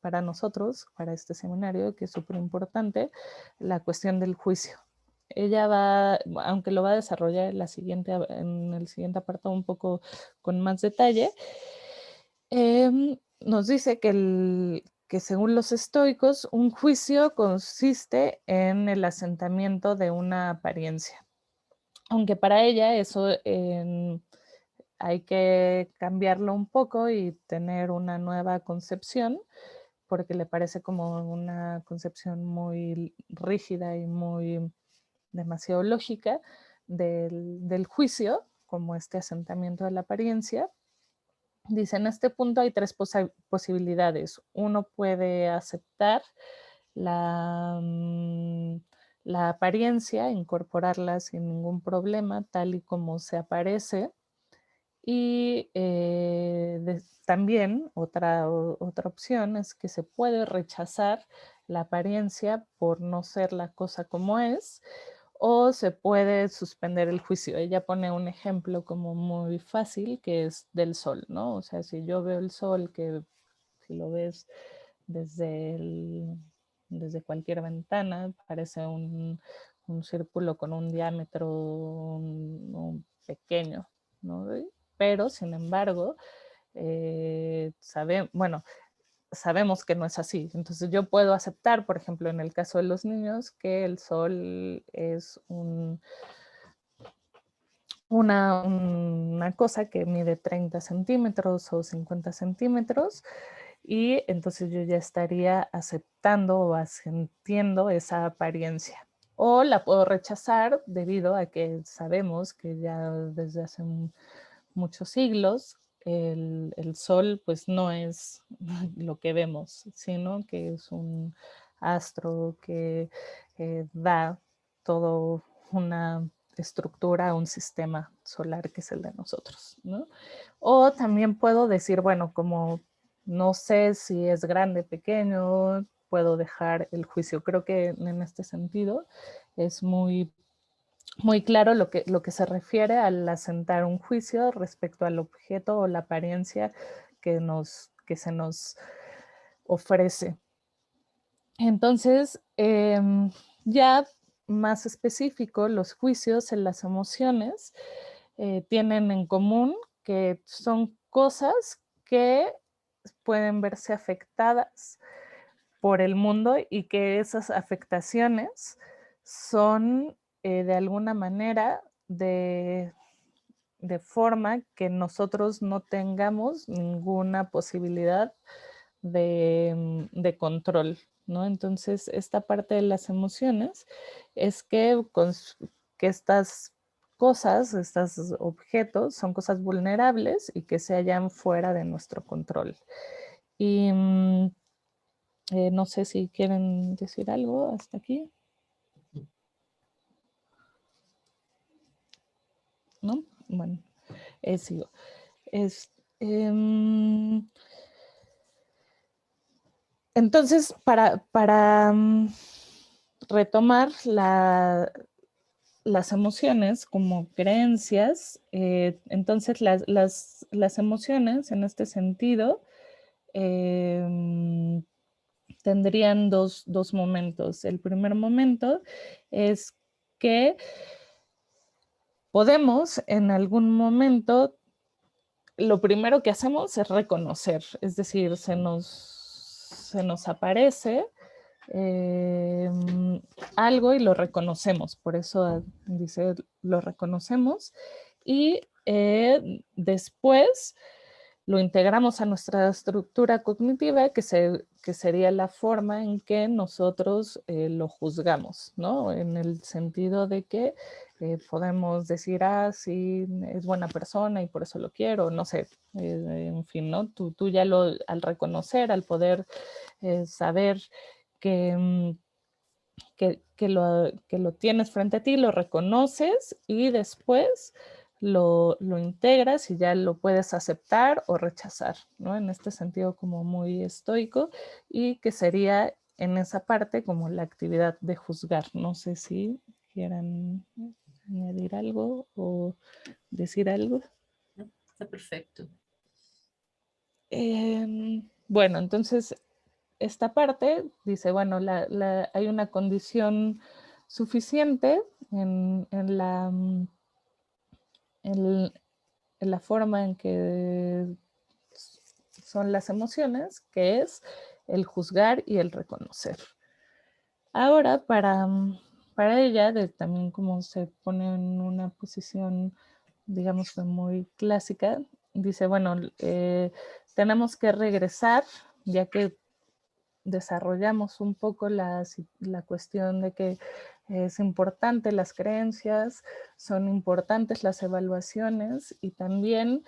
para nosotros, para este seminario, que es súper importante, la cuestión del juicio. Ella va, aunque lo va a desarrollar en el siguiente apartado un poco con más detalle, nos dice que según los estoicos, un juicio consiste en el asentamiento de una apariencia. Aunque para ella eso hay que cambiarlo un poco y tener una nueva concepción, porque le parece como una concepción muy rígida y muy demasiado lógica del juicio, como este asentamiento de la apariencia. Dice, en este punto hay tres posibilidades. Uno puede aceptar la apariencia, incorporarla sin ningún problema, tal y como se aparece. Y también otra opción es que se puede rechazar la apariencia por no ser la cosa como es, o se puede suspender el juicio. Ella pone un ejemplo como muy fácil, que es del sol, ¿no? O sea, si yo veo el sol, que si lo ves desde cualquier ventana, parece un círculo con un diámetro pequeño, ¿no? Pero, sin embargo, sabemos que no es así. Entonces yo puedo aceptar, por ejemplo, en el caso de los niños, que el sol es una cosa que mide 30 centímetros o 50 centímetros, y entonces yo ya estaría aceptando o asintiendo esa apariencia. O la puedo rechazar debido a que sabemos que ya desde hace muchos siglos el sol pues no es lo que vemos, sino que es un astro que da todo una estructura a un sistema solar que es el de nosotros, ¿no? O también puedo decir, bueno, como no sé si es grande, pequeño, puedo dejar el juicio. Creo que en este sentido es muy claro lo que se refiere al asentar un juicio respecto al objeto o la apariencia que se nos ofrece. Entonces, ya más específico, los juicios en las emociones tienen en común que son cosas que pueden verse afectadas por el mundo y que esas afectaciones son de alguna manera de forma que nosotros no tengamos ninguna posibilidad de control, ¿no? Entonces, esta parte de las emociones es que estas cosas, estos objetos, son cosas vulnerables y que se hallan fuera de nuestro control. Y no sé si quieren decir algo hasta aquí. ¿No? Bueno, sigo. Entonces, para retomar las emociones como creencias, entonces las emociones en este sentido tendrían dos momentos. El primer momento es que podemos en algún momento, lo primero que hacemos es reconocer, es decir, se nos aparece algo y lo reconocemos, por eso dice lo reconocemos, y después lo integramos a nuestra estructura cognitiva, que sería la forma en que nosotros lo juzgamos, ¿no? En el sentido de que podemos decir, sí, es buena persona y por eso lo quiero, no sé, en fin, ¿no? Tú ya al reconocer, al poder saber que lo tienes frente a ti, lo reconoces y después lo integras y ya lo puedes aceptar o rechazar, ¿no? En este sentido como muy estoico, y que sería en esa parte como la actividad de juzgar. No sé si quieran añadir algo o decir algo. Está perfecto. Bueno, entonces esta parte dice, bueno, hay una condición suficiente en la forma en que son las emociones, que es el juzgar y el reconocer. Ahora, para ella, también como se pone en una posición digamos que muy clásica, dice, bueno, tenemos que regresar, ya que desarrollamos un poco la cuestión de que es importante las creencias, son importantes las evaluaciones y también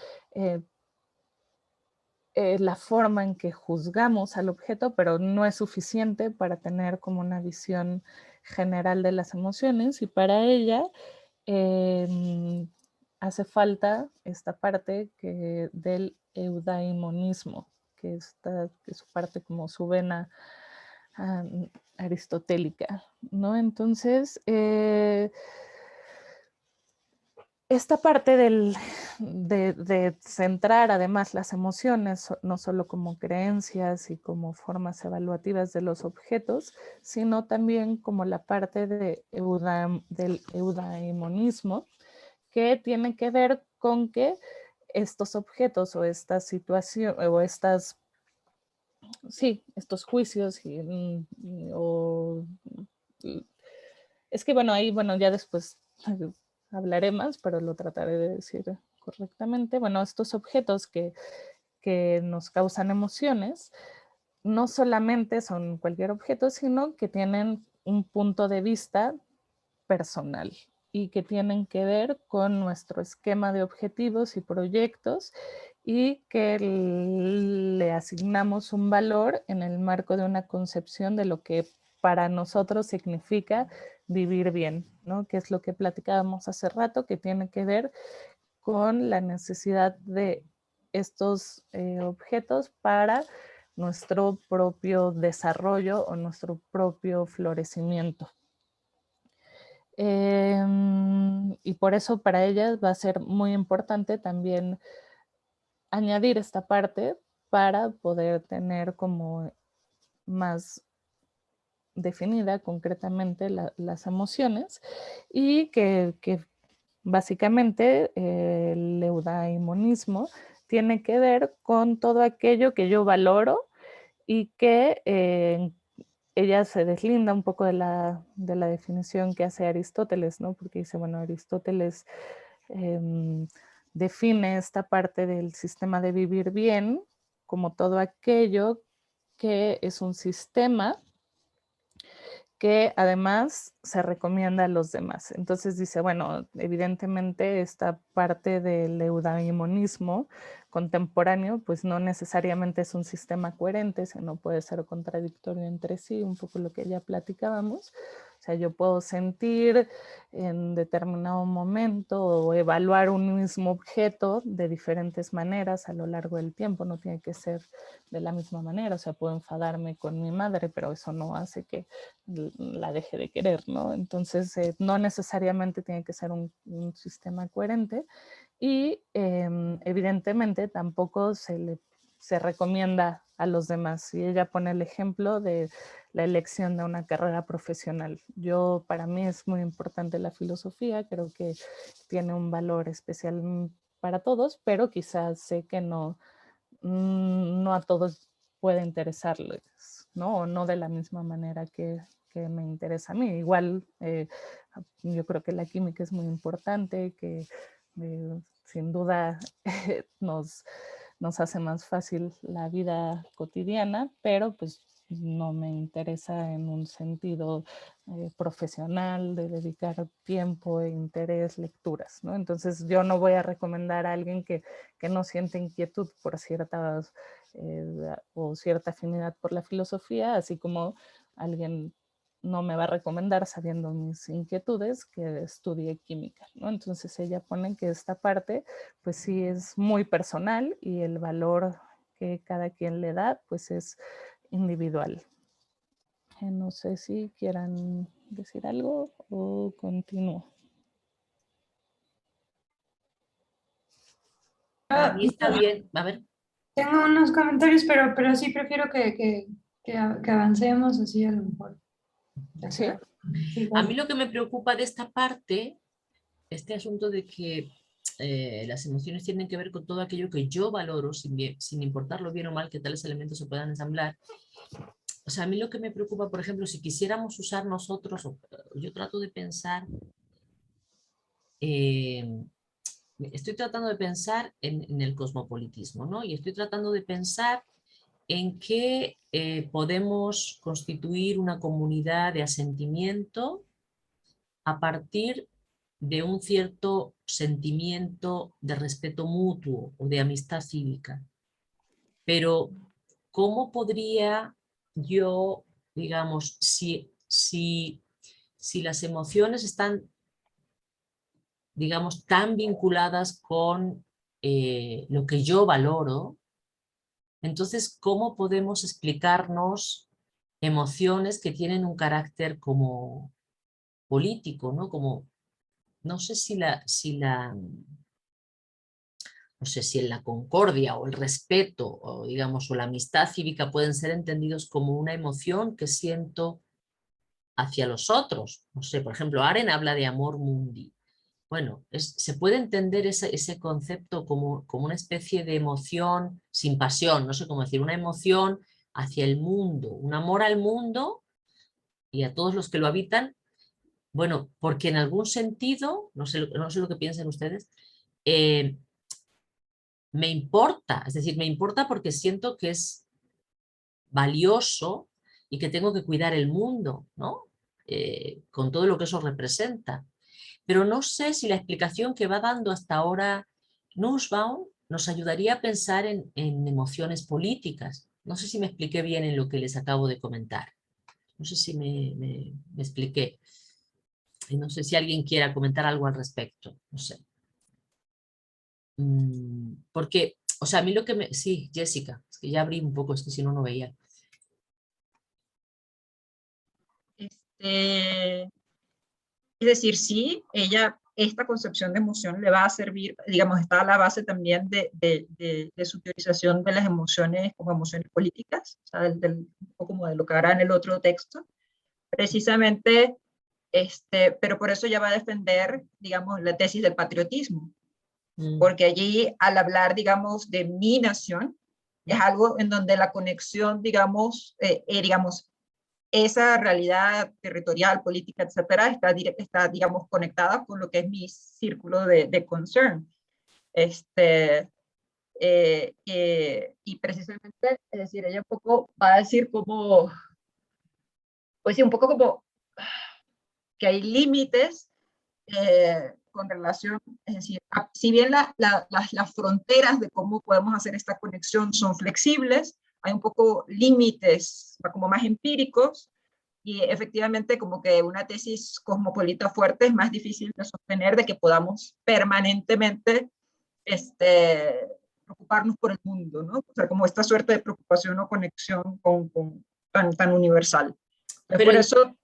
la forma en que juzgamos al objeto, pero no es suficiente para tener como una visión general de las emociones, y para ella hace falta esta parte del eudaimonismo, que es su parte como su vena aristotélica, ¿no? Entonces, esta parte de centrar además las emociones, no solo como creencias y como formas evaluativas de los objetos, sino también como la parte del eudaimonismo, que tiene que ver con que estos objetos o estas situaciones o estos juicios es que bueno, ahí bueno, ya después hablaré más, pero lo trataré de decir correctamente. Bueno, estos objetos que nos causan emociones no solamente son cualquier objeto, sino que tienen un punto de vista personal y que tienen que ver con nuestro esquema de objetivos y proyectos, y que le asignamos un valor en el marco de una concepción de lo que para nosotros significa vivir bien, ¿no? Que es lo que platicábamos hace rato, que tiene que ver con la necesidad de estos objetos para nuestro propio desarrollo o nuestro propio florecimiento. Y por eso para ellas va a ser muy importante también añadir esta parte para poder tener como más definida concretamente las emociones, y que básicamente el eudaimonismo tiene que ver con todo aquello que yo valoro y que ella se deslinda un poco de la definición que hace Aristóteles, ¿no? Porque dice, bueno, Aristóteles define esta parte del sistema de vivir bien como todo aquello que es un sistema que además se recomienda a los demás. Entonces dice, bueno, evidentemente esta parte del eudaimonismo contemporáneo, pues no necesariamente es un sistema coherente, sino puede ser contradictorio entre sí, un poco lo que ya platicábamos. O sea, yo puedo sentir en determinado momento o evaluar un mismo objeto de diferentes maneras a lo largo del tiempo, no tiene que ser de la misma manera. O sea, puedo enfadarme con mi madre, pero eso no hace que la deje de querer, ¿no? Entonces, no necesariamente tiene que ser un sistema coherente, y evidentemente tampoco se recomienda a los demás. Y ella pone el ejemplo de la elección de una carrera profesional. Para mí es muy importante la filosofía, creo que tiene un valor especial para todos, pero quizás sé que no a todos puede interesarles, ¿no? O no de la misma manera que me interesa a mí. Igual, yo creo que la química es muy importante, que sin duda nos hace más fácil la vida cotidiana, pero pues no me interesa en un sentido profesional de dedicar tiempo, e interés, lecturas, ¿no? Entonces yo no voy a recomendar a alguien que no siente inquietud por ciertas o cierta afinidad por la filosofía, así como alguien no me va a recomendar, sabiendo mis inquietudes, que estudie química, ¿no? Entonces ella pone que esta parte pues sí es muy personal, y el valor que cada quien le da pues es individual. No sé si quieran decir algo o continúo. Para mí está bien. A ver. Tengo unos comentarios, pero sí prefiero que avancemos así a lo mejor. Sí. Sí, A mí lo que me preocupa de esta parte, este asunto de que las emociones tienen que ver con todo aquello que yo valoro, sin importar lo bien o mal que tales elementos se puedan ensamblar. O sea, a mí lo que me preocupa, por ejemplo, si quisiéramos usar nosotros, yo trato de pensar estoy tratando de pensar en el cosmopolitismo, ¿no? Y estoy tratando de pensar en que podemos constituir una comunidad de asentimiento a partir de un cierto sentimiento de respeto mutuo o de amistad cívica. Pero, ¿cómo podría yo, digamos, si las emociones están, digamos, tan vinculadas con lo que yo valoro, entonces, ¿cómo podemos explicarnos emociones que tienen un carácter como político, ¿no? Como, no sé no sé si en la concordia o el respeto o, digamos, o la amistad cívica pueden ser entendidos como una emoción que siento hacia los otros. No sé, por ejemplo, Aren habla de amor mundi. Bueno, se puede entender ese concepto como una especie de emoción sin pasión, no sé cómo decir, una emoción hacia el mundo, un amor al mundo y a todos los que lo habitan. Bueno, porque en algún sentido, no sé lo que piensen ustedes, me importa, es decir, me importa porque siento que es valioso y que tengo que cuidar el mundo, ¿no? Con todo lo que eso representa. Pero no sé si la explicación que va dando hasta ahora Nussbaum nos ayudaría a pensar en emociones políticas. No sé si me expliqué bien en lo que les acabo de comentar. No sé si me expliqué. Y no sé si alguien quiera comentar algo al respecto. No sé. Porque, o sea, a mí lo que me... Sí, Jessica, es que ya abrí un poco, es que si no, no veía. Es decir, sí, esta concepción de emoción le va a servir, digamos, está a la base también de su teorización de las emociones como emociones políticas, o sea, un poco como de lo que hará en el otro texto, precisamente, pero por eso ya va a defender, digamos, la tesis del patriotismo, porque allí al hablar, digamos, de mi nación, es algo en donde la conexión, digamos, esa realidad territorial, política, etcétera, está, digamos, conectada con lo que es mi círculo de concern. Y precisamente, es decir, ella un poco va a decir como, pues sí, un poco como que hay límites con relación, es decir, si bien las fronteras de cómo podemos hacer esta conexión son flexibles, hay un poco límites como más empíricos, y efectivamente como que una tesis cosmopolita fuerte es más difícil de sostener, de que podamos permanentemente preocuparnos por el mundo, ¿no? O sea, como esta suerte de preocupación o conexión tan universal. Pero por eso...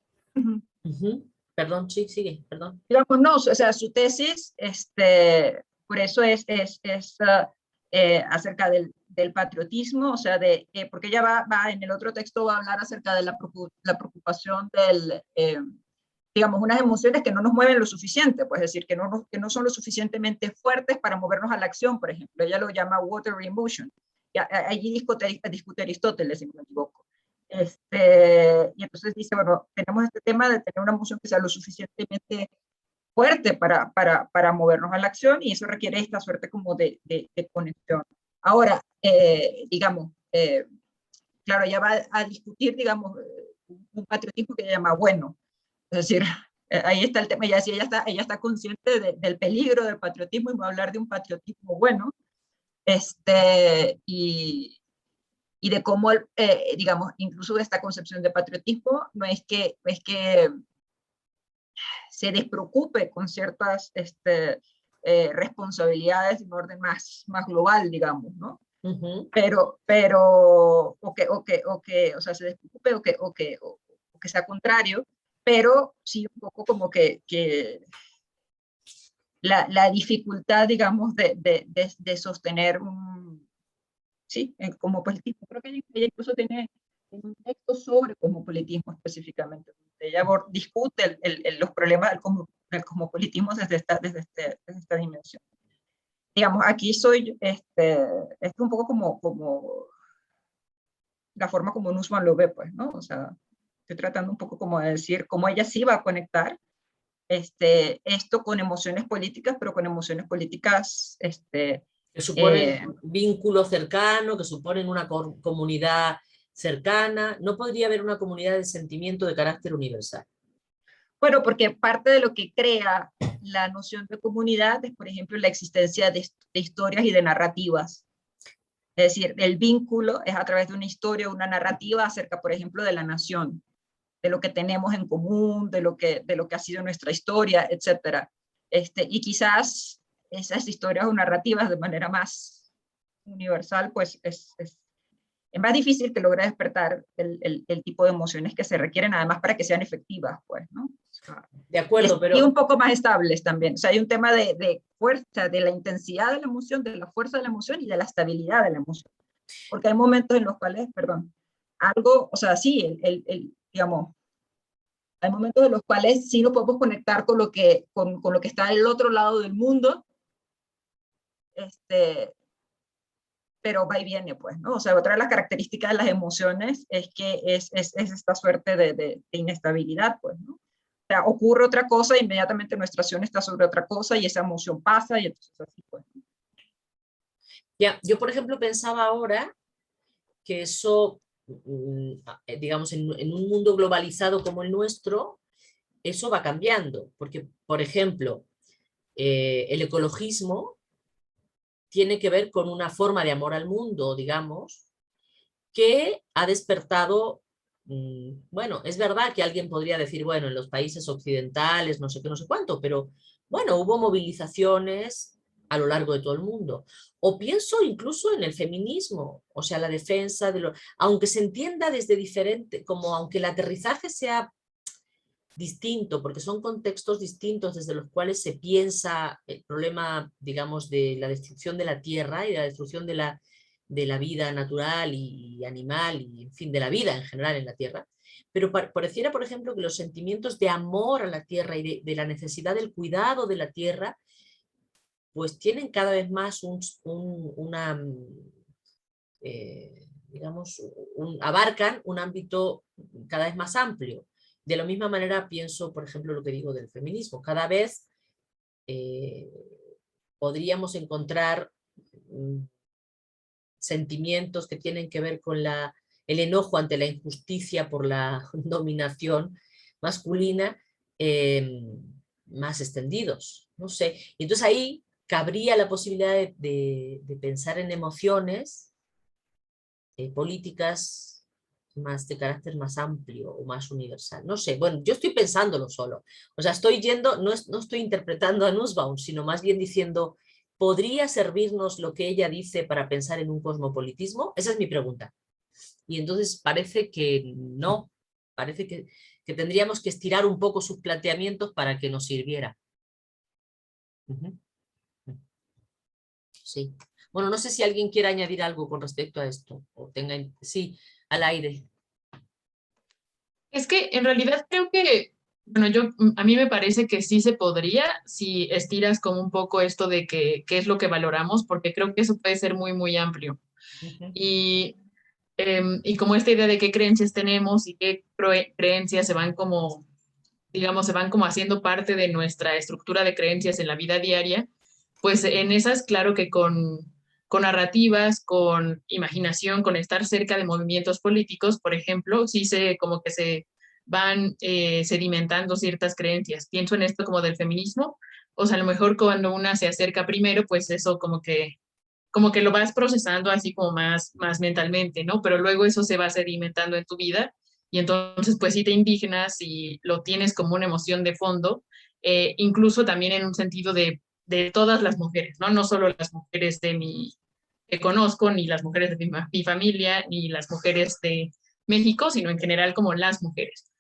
Perdón, sí, sigue, perdón. Digamos, no, o sea, su tesis, por eso es acerca del patriotismo, o sea, porque ella va en el otro texto va a hablar acerca de la preocupación digamos, unas emociones que no nos mueven lo suficiente, pues decir, que no son lo suficientemente fuertes para movernos a la acción, por ejemplo. Ella lo llama watery emotion. Allí discute Aristóteles, si no me equivoco. Y entonces dice, bueno, tenemos este tema de tener una emoción que sea lo suficientemente fuerte para movernos a la acción, y eso requiere esta suerte como de conexión. Ahora, digamos, claro, ella va a discutir, digamos, un patriotismo que ella llama bueno. Es decir, ahí está el tema, ella está consciente del peligro del patriotismo y va a hablar de un patriotismo bueno, y de cómo, digamos, incluso esta concepción de patriotismo no es que se despreocupe con ciertas responsabilidades de un orden más global, digamos, ¿no? Pero o sea, se despreocupe o que sea contrario, pero sí un poco como que la dificultad, digamos, de sostener sí, cosmopolitismo. Creo que ella incluso tiene un texto sobre cosmopolitismo específicamente. Ella discute los problemas del cosmopolitismo desde esta dimensión. Digamos, aquí es un poco como la forma como Nussbaum lo ve, pues, ¿no? O sea, estoy tratando un poco como de decir cómo ella sí va a conectar esto con emociones políticas, pero con emociones políticas que suponen un vínculo cercano, que suponen una comunidad cercana. ¿No podría haber una comunidad de sentimiento de carácter universal? Bueno, porque parte de lo que crea la noción de comunidad es, por ejemplo, la existencia de historias y de narrativas. Es decir, el vínculo es a través de una historia, una narrativa acerca, por ejemplo, de la nación, de lo que tenemos en común, de lo que ha sido nuestra historia, etc. Y quizás esas historias o narrativas de manera más universal, pues es más difícil que logre despertar el tipo de emociones que se requieren, además para que sean efectivas, pues, ¿no? De acuerdo, pero... Y un poco más estables también. O sea, hay un tema de fuerza, de la intensidad de la emoción, de la fuerza de la emoción y de la estabilidad de la emoción. Porque hay momentos en los cuales, perdón, algo, o sea, sí, digamos, hay momentos en los cuales sí nos podemos conectar con lo que está del otro lado del mundo, pero va y viene, pues, ¿no? O sea, otra de las características de las emociones es que es esta suerte de inestabilidad, pues, ¿no? O sea, ocurre otra cosa, inmediatamente nuestra acción está sobre otra cosa y esa emoción pasa y entonces así, pues. Ya, yo, por ejemplo, pensaba ahora que eso, digamos, en un mundo globalizado como el nuestro, eso va cambiando, porque, por ejemplo, el ecologismo tiene que ver con una forma de amor al mundo, digamos, que ha despertado, bueno, es verdad que alguien podría decir, bueno, en los países occidentales, no sé qué, no sé cuánto, pero bueno, hubo movilizaciones a lo largo de todo el mundo. O pienso incluso en el feminismo, o sea, la defensa de lo, aunque se entienda desde diferente, como aunque el aterrizaje sea distinto, porque son contextos distintos desde los cuales se piensa el problema, digamos, de la destrucción de la tierra y de la destrucción de la vida natural y animal y, en fin, de la vida en general en la tierra. Pero pareciera, por ejemplo, que los sentimientos de amor a la tierra y de la necesidad del cuidado de la tierra, pues tienen cada vez más digamos, abarcan un ámbito cada vez más amplio. De la misma manera pienso, por ejemplo, lo que digo del feminismo. Cada vez podríamos encontrar sentimientos que tienen que ver con el enojo ante la injusticia por la dominación masculina más extendidos. No sé. Y entonces ahí cabría la posibilidad de pensar en emociones políticas más de carácter más amplio o más universal. No sé, bueno, yo estoy pensándolo solo. O sea, estoy yendo, no estoy interpretando a Nussbaum, sino más bien diciendo, ¿podría servirnos lo que ella dice para pensar en un cosmopolitismo? Esa es mi pregunta. Y entonces parece que no, parece que tendríamos que estirar un poco sus planteamientos para que nos sirviera. Sí. Bueno, no sé si alguien quiere añadir algo con respecto a esto. O tenga, sí, al aire. Es que en realidad creo que, bueno, a mí me parece que sí se podría si estiras como un poco esto de qué es lo que valoramos, porque creo que eso puede ser muy, muy amplio. Y como esta idea de qué creencias tenemos y qué creencias se van como, digamos, se van como haciendo parte de nuestra estructura de creencias en la vida diaria, pues en esas, claro que con narrativas, con imaginación, con estar cerca de movimientos políticos, por ejemplo, sí como que se van sedimentando ciertas creencias. Pienso en esto como del feminismo, o sea, a lo mejor cuando una se acerca primero, pues eso como que lo vas procesando así como más mentalmente, ¿no? Pero luego eso se va sedimentando en tu vida y entonces pues sí te indignas y lo tienes como una emoción de fondo, incluso también en un sentido de todas las mujeres, ¿no? No solo las mujeres que conozco, ni las mujeres de mi familia, ni las mujeres de México, sino en general como las mujeres.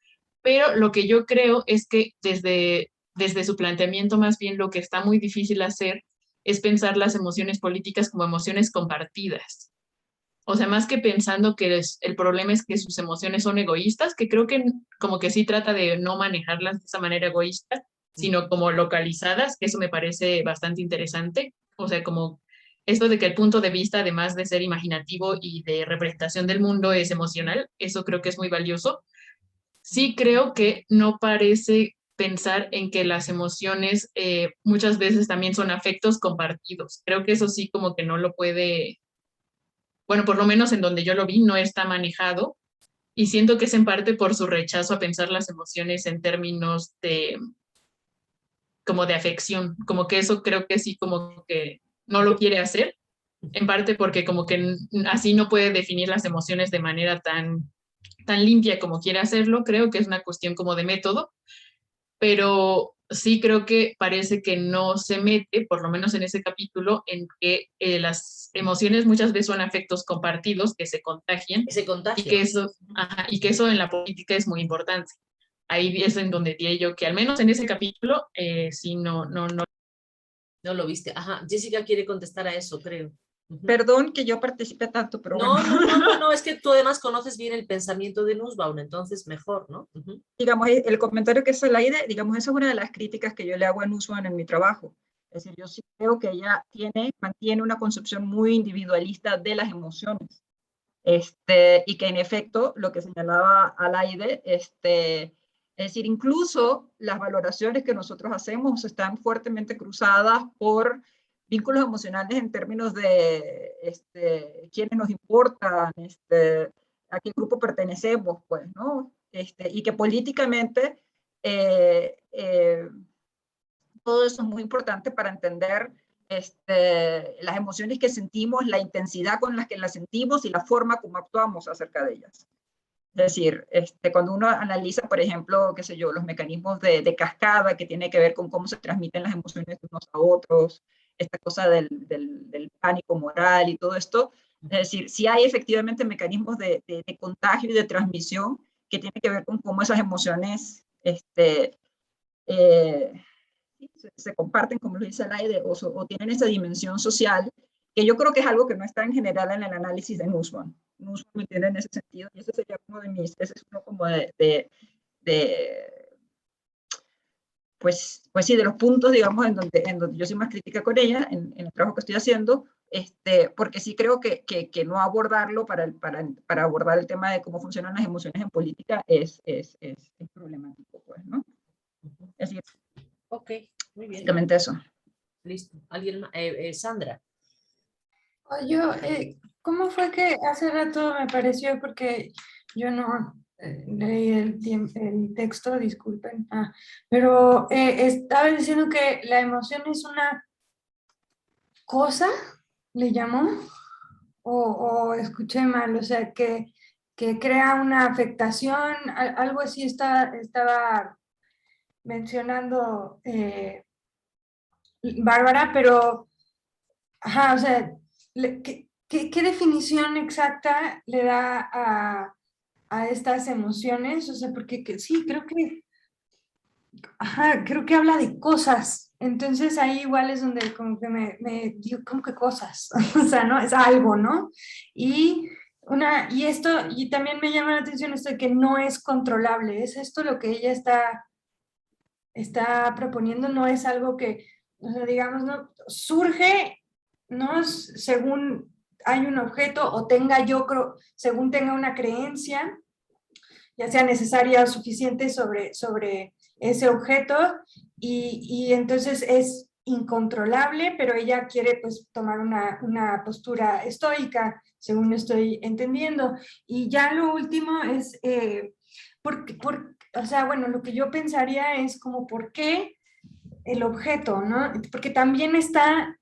Pero lo que yo creo es que desde su planteamiento más bien lo que está muy difícil hacer es pensar las emociones políticas como emociones compartidas. O sea, más que pensando que el problema es que sus emociones son egoístas, que creo que como que sí trata de no manejarlas de esa manera egoísta, sino como localizadas, que eso me parece bastante interesante. O sea, como esto de que el punto de vista, además de ser imaginativo y de representación del mundo, es emocional, eso creo que es muy valioso. Sí creo que no parece pensar en que las emociones muchas veces también son afectos compartidos. Creo que eso sí como que no lo puede, bueno, por lo menos en donde yo lo vi, no está manejado. Y siento que es en parte por su rechazo a pensar las emociones en términos de, como de afección, como que eso creo que sí como que no lo quiere hacer, en parte porque como que así no puede definir las emociones de manera tan limpia como quiere hacerlo, creo que es una cuestión como de método, pero sí creo que parece que no se mete, por lo menos en ese capítulo, en que las emociones muchas veces son afectos compartidos que se contagian Ese y contagio. que eso, ajá, y que eso en la política es muy importante. Ahí es en donde diría yo que al menos en ese capítulo sí No lo viste. Ajá, Jessica quiere contestar a eso, creo. Ujú. Perdón que yo participe tanto, pero No, bueno. no, es que tú además conoces bien el pensamiento de Nussbaum, entonces mejor, ¿no? Ujú. Digamos, el comentario que hace Laide, digamos, esa es una de las críticas que yo le hago a Nussbaum en mi trabajo. Es decir, yo sí creo que ella mantiene una concepción muy individualista de las emociones. Y que en efecto, lo que señalaba Alaide, es decir, incluso las valoraciones que nosotros hacemos están fuertemente cruzadas por vínculos emocionales en términos de quiénes nos importan, a qué grupo pertenecemos, pues, ¿no? Y que políticamente todo eso es muy importante para entender las emociones que sentimos, la intensidad con las que las sentimos y la forma como actuamos acerca de ellas. Es decir, cuando uno analiza, por ejemplo, qué sé yo, los mecanismos de cascada que tiene que ver con cómo se transmiten las emociones de unos a otros, esta cosa del pánico moral y todo esto, es decir, si hay efectivamente mecanismos de contagio y de transmisión que tienen que ver con cómo esas emociones se comparten, como lo dice Alaide, o tienen esa dimensión social, que yo creo que es algo que no está en general en el análisis de Nussbaum. Nussbaum me entiende en ese sentido, y ese sería uno de mis, ese es uno como pues sí, de los puntos, digamos, en donde yo soy más crítica con ella, en el trabajo que estoy haciendo, porque sí creo que no abordarlo para abordar el tema de cómo funcionan las emociones en política es problemático, pues, ¿no? Es decir, Ok, muy bien. básicamente eso. Listo. ¿Alguien más? Sandra. Yo, ¿cómo fue que hace rato me pareció? Porque yo no leí el texto, disculpen. Pero estaba diciendo que la emoción es una cosa, le llamó, o escuché mal, o sea, que crea una afectación, algo así estaba mencionando Bárbara, pero, ajá, o sea, ¿qué definición exacta le da a estas emociones? O sea, porque sí, creo que habla de cosas. Entonces ahí igual es donde como que me digo, ¿cómo que cosas? O sea, ¿no? Es algo, ¿no? Y esto, y también me llama la atención esto de que no es controlable. Es esto lo que ella está proponiendo, no es algo que, o sea, digamos, ¿no? Surge, ¿no? Según hay un objeto o tenga según tenga una creencia, ya sea necesaria o suficiente sobre ese objeto, y entonces es incontrolable, pero ella quiere pues tomar una postura estoica, según estoy entendiendo. Y ya lo último es, o sea, bueno, lo que yo pensaría es como, ¿por qué el objeto, no? Porque también está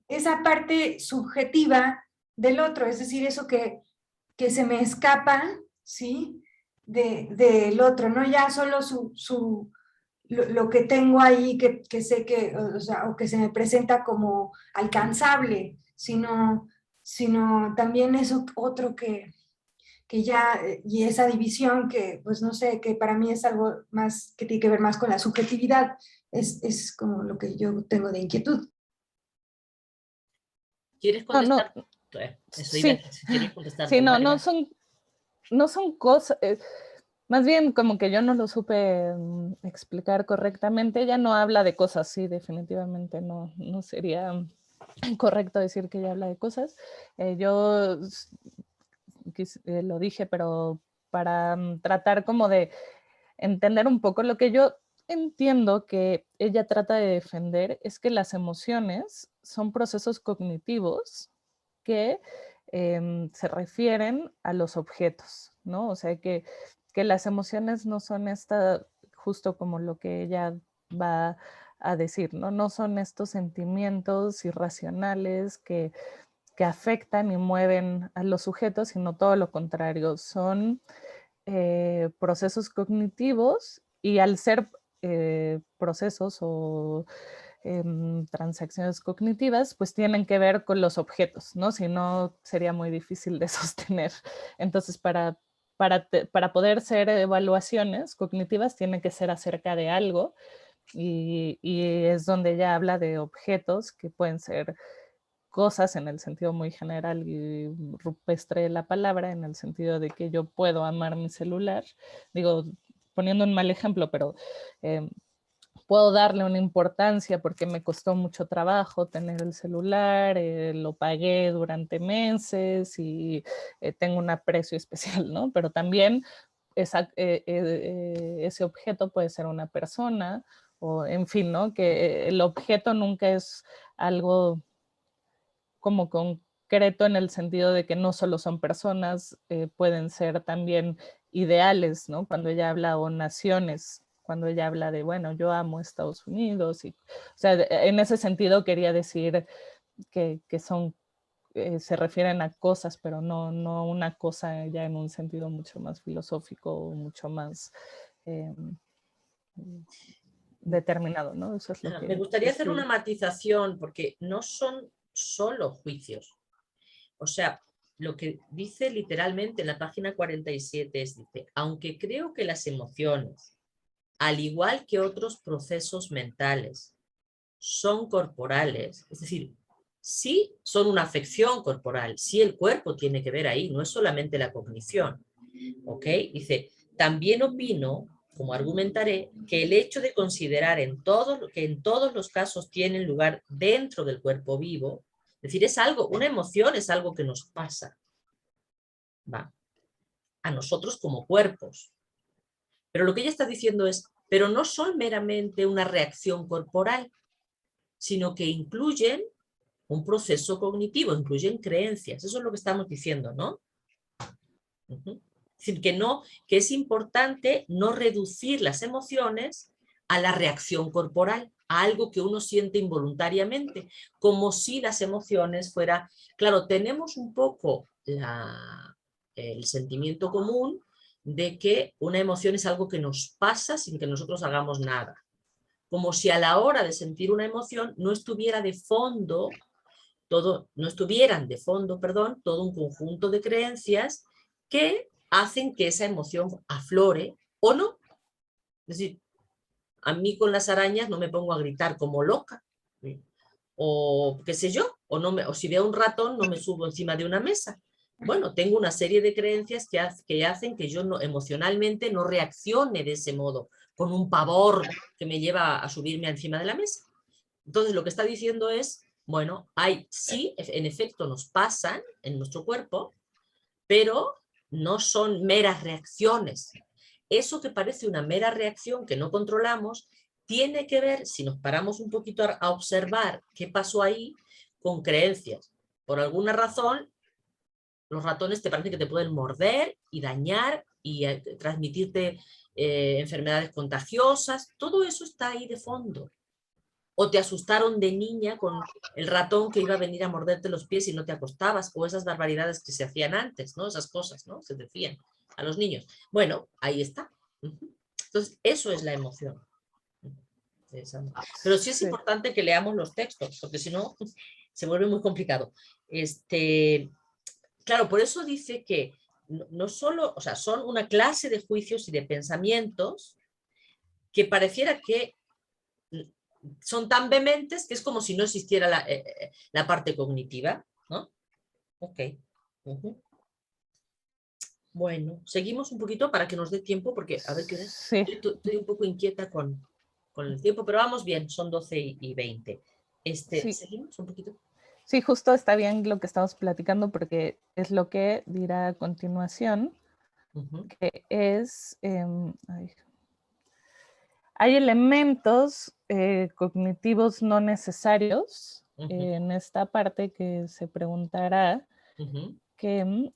esa parte subjetiva del otro, es decir, eso que se me escapa, ¿sí? Del otro, no ya solo lo que tengo ahí que sé que, o sea, o que se me presenta como alcanzable, sino también eso otro que ya, y esa división que, pues no sé, que para mí es algo más, que tiene que ver más con la subjetividad, es como lo que yo tengo de inquietud. ¿Quieres No, contestar? Eso iba a sí, decir, si quieres contestar. sí, Vale, no vale. son cosas, más bien como que yo no lo supe explicar correctamente. Ella no habla de cosas, sí, definitivamente no sería correcto decir que ella habla de cosas. Yo lo dije, pero para tratar como de entender un poco lo que yo entiendo que ella trata de defender es que las emociones son procesos cognitivos que se refieren a los objetos, ¿no? O sea, que las emociones no son justo como lo que ella va a decir, ¿no? No son estos sentimientos irracionales que afectan y mueven a los sujetos, sino todo lo contrario, son procesos cognitivos y al ser procesos o transacciones cognitivas, pues tienen que ver con los objetos, ¿no? Si no, sería muy difícil de sostener. Entonces, para poder ser evaluaciones cognitivas, tiene que ser acerca de algo y es donde ella habla de objetos que pueden ser cosas en el sentido muy general y rupestre de la palabra, en el sentido de que yo puedo amar mi celular. Digo, poniendo un mal ejemplo, pero puedo darle una importancia porque me costó mucho trabajo tener el celular, lo pagué durante meses y tengo un aprecio especial, ¿no? Pero también ese objeto puede ser una persona o en fin, ¿no? Que el objeto nunca es algo como concreto en el sentido de que no solo son personas, pueden ser también ideales, ¿no? Cuando ella habla o naciones, cuando ella habla de, bueno, yo amo Estados Unidos, y, o sea, en ese sentido quería decir que son, se refieren a cosas, pero no una cosa ya en un sentido mucho más filosófico, mucho más determinado, ¿no? Eso es lo que Me gustaría hacer escribí. una matización porque no son solo juicios. O sea, lo que dice literalmente en la página 47 es, dice, aunque creo que las emociones, al igual que otros procesos mentales, son corporales, es decir, sí son una afección corporal, sí el cuerpo tiene que ver ahí, no es solamente la cognición, ¿ok? Dice, también opino, como argumentaré, que el hecho de considerar que en todos los casos tienen lugar dentro del cuerpo vivo, es decir, es algo, una emoción es algo que nos pasa, ¿va? A nosotros como cuerpos. Pero lo que ella está diciendo es, pero no son meramente una reacción corporal, sino que incluyen un proceso cognitivo, incluyen creencias. Eso es lo que estamos diciendo, ¿no? Es decir, que es importante no reducir las emociones a la reacción corporal, a algo que uno siente involuntariamente, como si las emociones fuera... Claro, tenemos un poco el sentimiento común de que una emoción es algo que nos pasa sin que nosotros hagamos nada. Como si a la hora de sentir una emoción no estuviera de fondo no estuvieran de fondo, perdón, todo un conjunto de creencias que hacen que esa emoción aflore o no. Es decir, a mí con las arañas no me pongo a gritar como loca, o qué sé yo, o si veo un ratón no me subo encima de una mesa. Bueno, tengo una serie de creencias que hacen que yo emocionalmente no reaccione de ese modo, con un pavor que me lleva a subirme encima de la mesa. Entonces lo que está diciendo es, bueno, sí, en efecto nos pasan en nuestro cuerpo, pero no son meras reacciones. Eso que parece una mera reacción que no controlamos, tiene que ver, si nos paramos un poquito a observar qué pasó ahí, con creencias. Por alguna razón, los ratones te parece que te pueden morder y dañar y transmitirte enfermedades contagiosas. Todo eso está ahí de fondo. O te asustaron de niña con el ratón que iba a venir a morderte los pies y no te acostabas, o esas barbaridades que se hacían antes, ¿no? Esas cosas, ¿no? Se decían a los niños. Bueno, ahí está. Entonces, eso es la emoción. Pero sí es importante que leamos los textos, porque si no, se vuelve muy complicado. Claro, por eso dice que no solo, o sea, son una clase de juicios y de pensamientos que pareciera que son tan vehementes que es como si no existiera la parte cognitiva, ¿no? Ok. Bueno, seguimos un poquito para que nos dé tiempo, porque a ver qué hora es. Sí. Estoy un poco inquieta con el tiempo, pero vamos bien, son 12:20. Sí. ¿Seguimos un poquito? Sí, justo está bien lo que estamos platicando porque es lo que dirá a continuación, que es... Hay elementos cognitivos no necesarios en esta parte que se preguntará que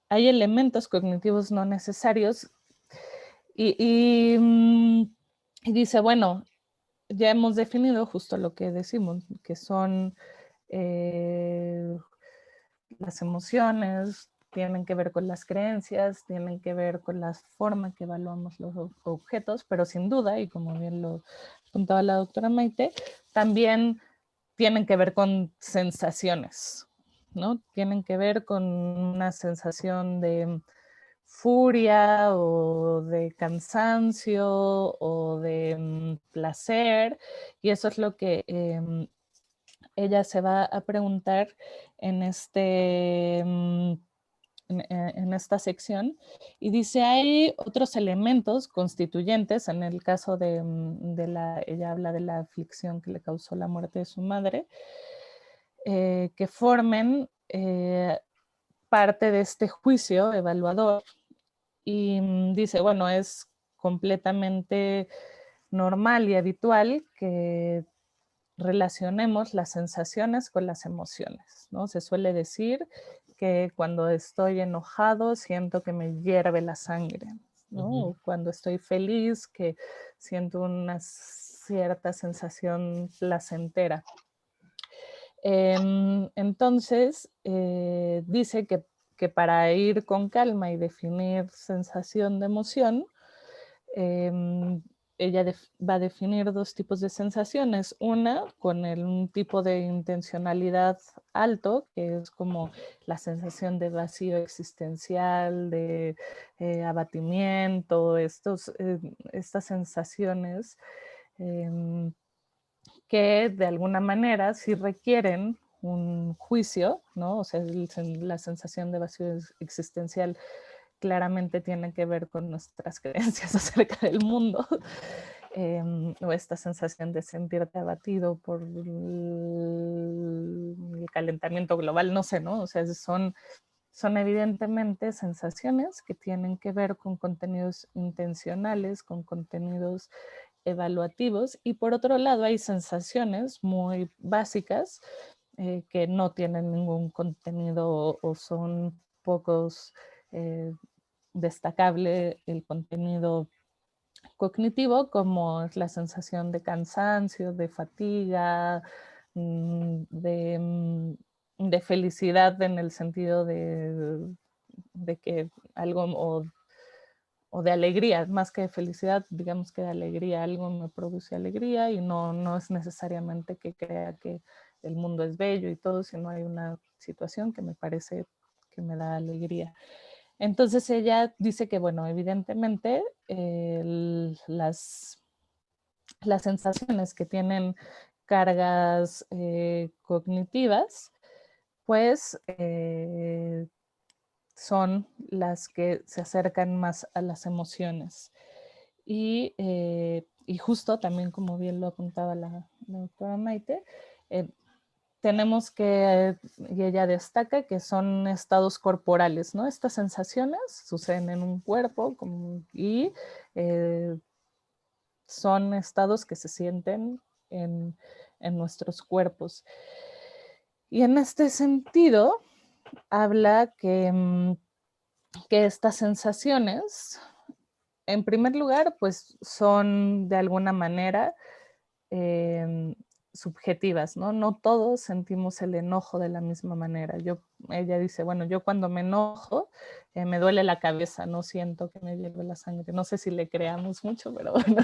hay elementos cognitivos no necesarios y dice, bueno, ya hemos definido justo lo que decimos, que son las emociones, tienen que ver con las creencias, tienen que ver con la forma que evaluamos los objetos, pero sin duda, y como bien lo apuntaba la doctora Maite, también tienen que ver con sensaciones, ¿no? Tienen que ver con una sensación de furia o de cansancio o de placer, y eso es lo que ella se va a preguntar en en esta sección, y dice, hay otros elementos constituyentes, en el caso ella habla de la aflicción que le causó la muerte de su madre, que formen parte de este juicio evaluador, y dice, bueno, es completamente normal y habitual que relacionemos las sensaciones con las emociones, ¿no? Se suele decir que cuando estoy enojado siento que me hierve la sangre, ¿no? O cuando estoy feliz que siento una cierta sensación placentera. Entonces, dice que para ir con calma y definir sensación de emoción, ella va a definir dos tipos de sensaciones. Una con un tipo de intencionalidad alto, que es como la sensación de vacío existencial, de abatimiento, estas sensaciones que de alguna manera sí requieren un juicio, ¿no? O sea, la sensación de vacío existencial claramente tiene que ver con nuestras creencias acerca del mundo, o esta sensación de sentirte abatido por el calentamiento global, no sé, ¿no? O sea, son evidentemente sensaciones que tienen que ver con contenidos intencionales, con contenidos evaluativos, y por otro lado hay sensaciones muy básicas que no tienen ningún contenido o son pocos destacable el contenido cognitivo, como es la sensación de cansancio, de fatiga, de felicidad en el sentido de que algo, o de alegría, más que de felicidad, digamos que de alegría, algo me produce alegría, y no es necesariamente que crea que el mundo es bello y todo, sino hay una situación que me parece que me da alegría. Entonces ella dice que, bueno, evidentemente las sensaciones que tienen cargas cognitivas, pues son las que se acercan más a las emociones. Y justo también, como bien lo apuntaba la doctora Maite, tenemos que, y ella destaca que son estados corporales, ¿no? Estas sensaciones suceden en un cuerpo y son estados que se sienten en nuestros cuerpos. Y en este sentido, habla que estas sensaciones, en primer lugar, pues son de alguna manera subjetivas, ¿no? No todos sentimos el enojo de la misma manera. Ella dice, bueno, yo cuando me enojo me duele la cabeza, no siento que me hierve la sangre. No sé si le creamos mucho, pero bueno.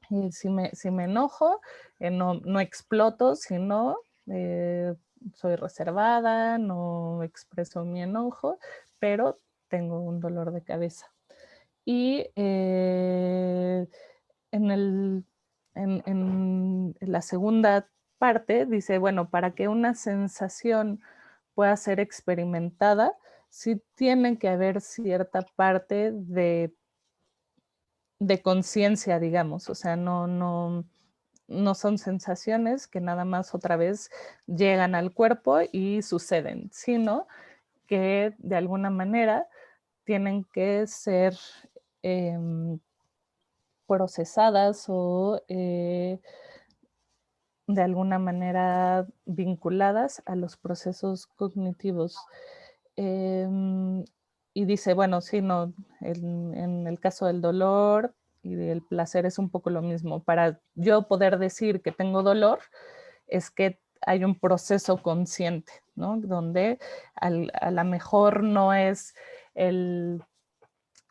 Y si me enojo, no exploto, sino soy reservada, no expreso mi enojo, pero tengo un dolor de cabeza. Y en la segunda parte dice, bueno, para que una sensación pueda ser experimentada, sí tiene que haber cierta parte de conciencia, digamos, o sea, no son sensaciones que nada más otra vez llegan al cuerpo y suceden, sino que de alguna manera tienen que ser procesadas o de alguna manera vinculadas a los procesos cognitivos. Y dice, bueno, sí, no, en el caso del dolor y del placer es un poco lo mismo. Para yo poder decir que tengo dolor, es que hay un proceso consciente, ¿no? Donde a lo mejor no es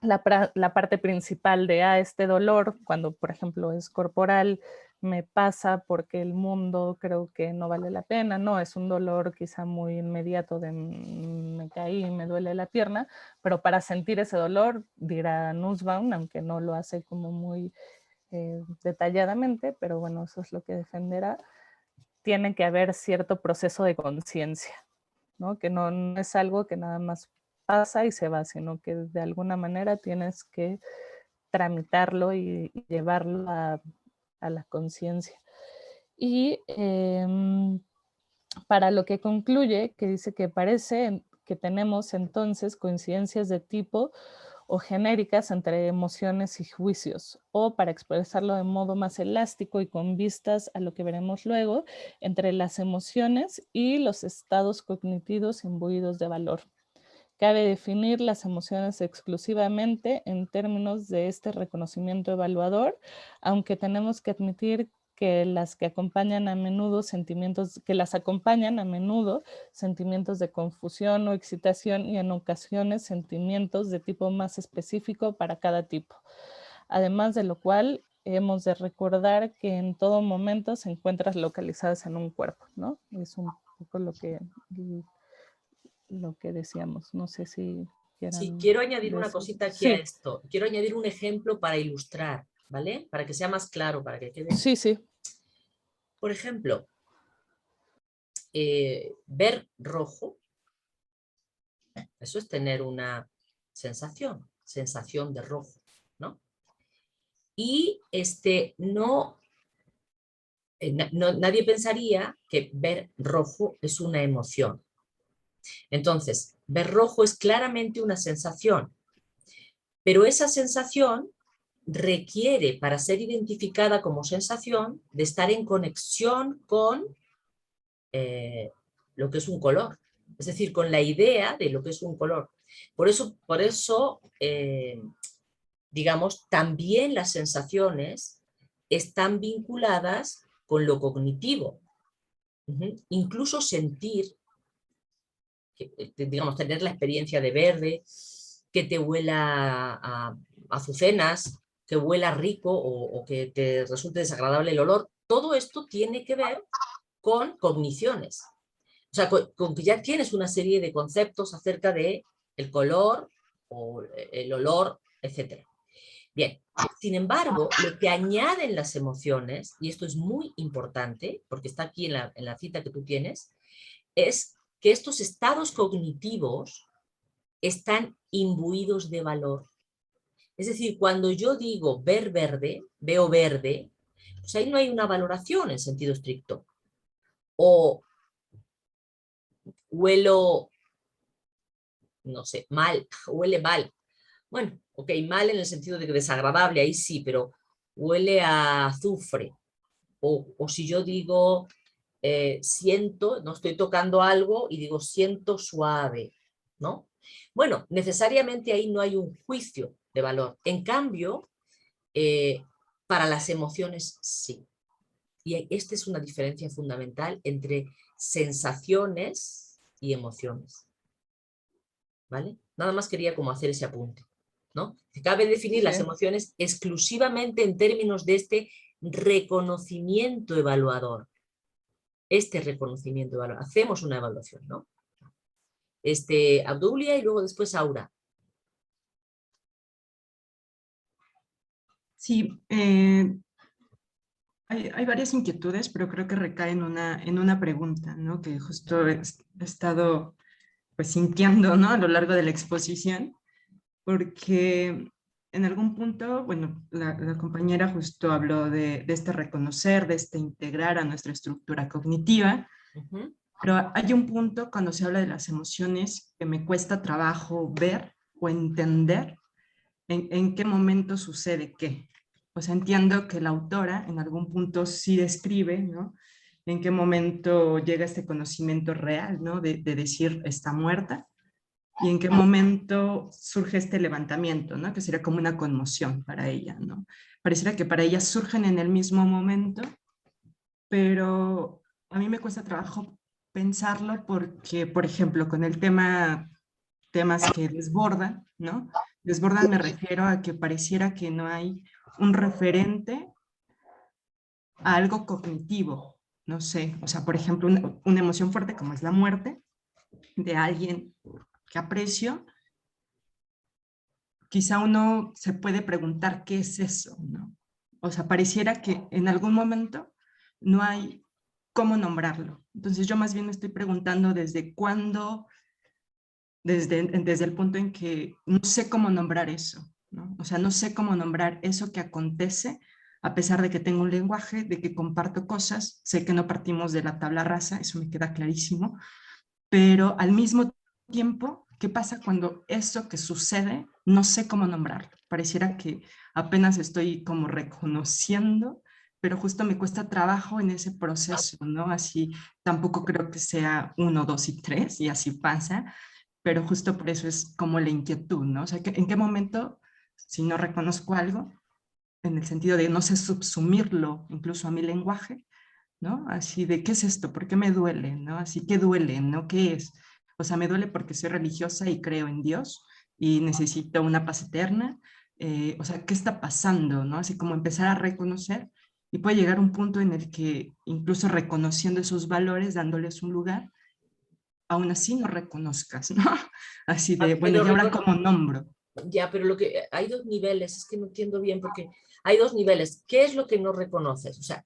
la parte principal de este dolor, cuando por ejemplo es corporal, me pasa porque el mundo creo que no vale la pena, no, es un dolor quizá muy inmediato de me caí y me duele la pierna, pero para sentir ese dolor, dirá Nussbaum, aunque no lo hace como muy detalladamente, pero bueno, eso es lo que defenderá, tiene que haber cierto proceso de conciencia, ¿no? Que no es algo que nada más pasa y se va, sino que de alguna manera tienes que tramitarlo y llevarlo a la conciencia. Y para lo que concluye, que dice que parece que tenemos entonces coincidencias de tipo o genéricas entre emociones y juicios, o para expresarlo de modo más elástico y con vistas a lo que veremos luego, entre las emociones y los estados cognitivos imbuidos de valor. Cabe definir las emociones exclusivamente en términos de este reconocimiento evaluador, aunque tenemos que admitir que las acompañan a menudo sentimientos de confusión o excitación y en ocasiones sentimientos de tipo más específico para cada tipo. Además de lo cual, hemos de recordar que en todo momento se encuentran localizadas en un cuerpo, ¿no? Es un poco lo que decíamos. No sé si quieran... Sí, quiero añadir una cosita aquí a esto. Quiero añadir un ejemplo para ilustrar, ¿vale? Para que sea más claro, para que quede... Sí, sí. Por ejemplo, ver rojo, eso es tener una sensación de rojo, ¿no? Y nadie pensaría que ver rojo es una emoción. Entonces, ver rojo es claramente una sensación, pero esa sensación requiere, para ser identificada como sensación, de estar en conexión con lo que es un color, es decir, con la idea de lo que es un color. Por eso digamos, también las sensaciones están vinculadas con lo cognitivo. Incluso sentir, digamos, tener la experiencia de verde, que te huela a azucenas, que huela rico o que te resulte desagradable el olor, todo esto tiene que ver con cogniciones. O sea, con que ya tienes una serie de conceptos acerca de el color o el olor, etc. Bien, sin embargo, lo que añaden las emociones, y esto es muy importante, porque está aquí en la cita que tú tienes, es que estos estados cognitivos están imbuidos de valor. Es decir, cuando yo digo ver verde, veo verde, pues ahí no hay una valoración en sentido estricto. O huelo, no sé, mal, huele mal. Bueno, ok, mal en el sentido de que desagradable, ahí sí, pero huele a azufre. O si yo digo, siento, no estoy tocando algo y digo, siento suave, ¿no? Bueno, necesariamente ahí no hay un juicio de valor. En cambio, para las emociones sí. Y esta es una diferencia fundamental entre sensaciones y emociones. ¿Vale? Nada más quería como hacer ese apunte, ¿no? Cabe definir las emociones exclusivamente en términos de este reconocimiento evaluador. Hacemos una evaluación, ¿no? Abdulia y luego después Aura. Sí, hay varias inquietudes, pero creo que recae en una pregunta, ¿no? Que justo he estado pues sintiendo, ¿no? A lo largo de la exposición, porque en algún punto, bueno, la compañera justo habló de este reconocer, de este integrar a nuestra estructura cognitiva, pero hay un punto cuando se habla de las emociones que me cuesta trabajo ver o entender en qué momento sucede qué. O sea, entiendo que la autora en algún punto sí describe, ¿no?, en qué momento llega este conocimiento real, ¿no?, de decir está muerta, y en qué momento surge este levantamiento, ¿no?, que sería como una conmoción para ella, ¿no? Pareciera que para ella surgen en el mismo momento, pero a mí me cuesta trabajo pensarlo porque, por ejemplo, con el temas que desbordan, ¿no? Desbordan me refiero a que pareciera que no hay un referente a algo cognitivo, no sé, o sea, por ejemplo, una emoción fuerte como es la muerte de alguien que aprecio, quizá uno se puede preguntar qué es eso, ¿no? O sea, pareciera que en algún momento no hay cómo nombrarlo. Entonces yo más bien me estoy preguntando desde cuándo, desde el punto en que no sé cómo nombrar eso, ¿no? O sea, no sé cómo nombrar eso que acontece, a pesar de que tengo un lenguaje, de que comparto cosas, sé que no partimos de la tabla rasa, eso me queda clarísimo, pero al mismo tiempo, ¿qué pasa cuando eso que sucede no sé cómo nombrarlo? Pareciera que apenas estoy como reconociendo, pero justo me cuesta trabajo en ese proceso, ¿no? Así tampoco creo que sea 1, 2 y 3 y así pasa, pero justo por eso es como la inquietud, ¿no? O sea, ¿en qué momento, si no reconozco algo, en el sentido de no sé subsumirlo incluso a mi lenguaje, ¿no? Así de, ¿qué es esto? ¿Por qué me duele? ¿No? Así, ¿qué duele? ¿No? ¿Qué es? O sea, me duele porque soy religiosa y creo en Dios y necesito una paz eterna. O sea, ¿qué está pasando? ¿No? Así como empezar a reconocer y puede llegar un punto en el que incluso reconociendo esos valores, dándoles un lugar, aún así no reconozcas, ¿no? Así de, bueno, ¿y ahora cómo nombro? Ya, pero lo que hay dos niveles, es que no entiendo bien porque hay dos niveles. ¿Qué es lo que no reconoces? O sea,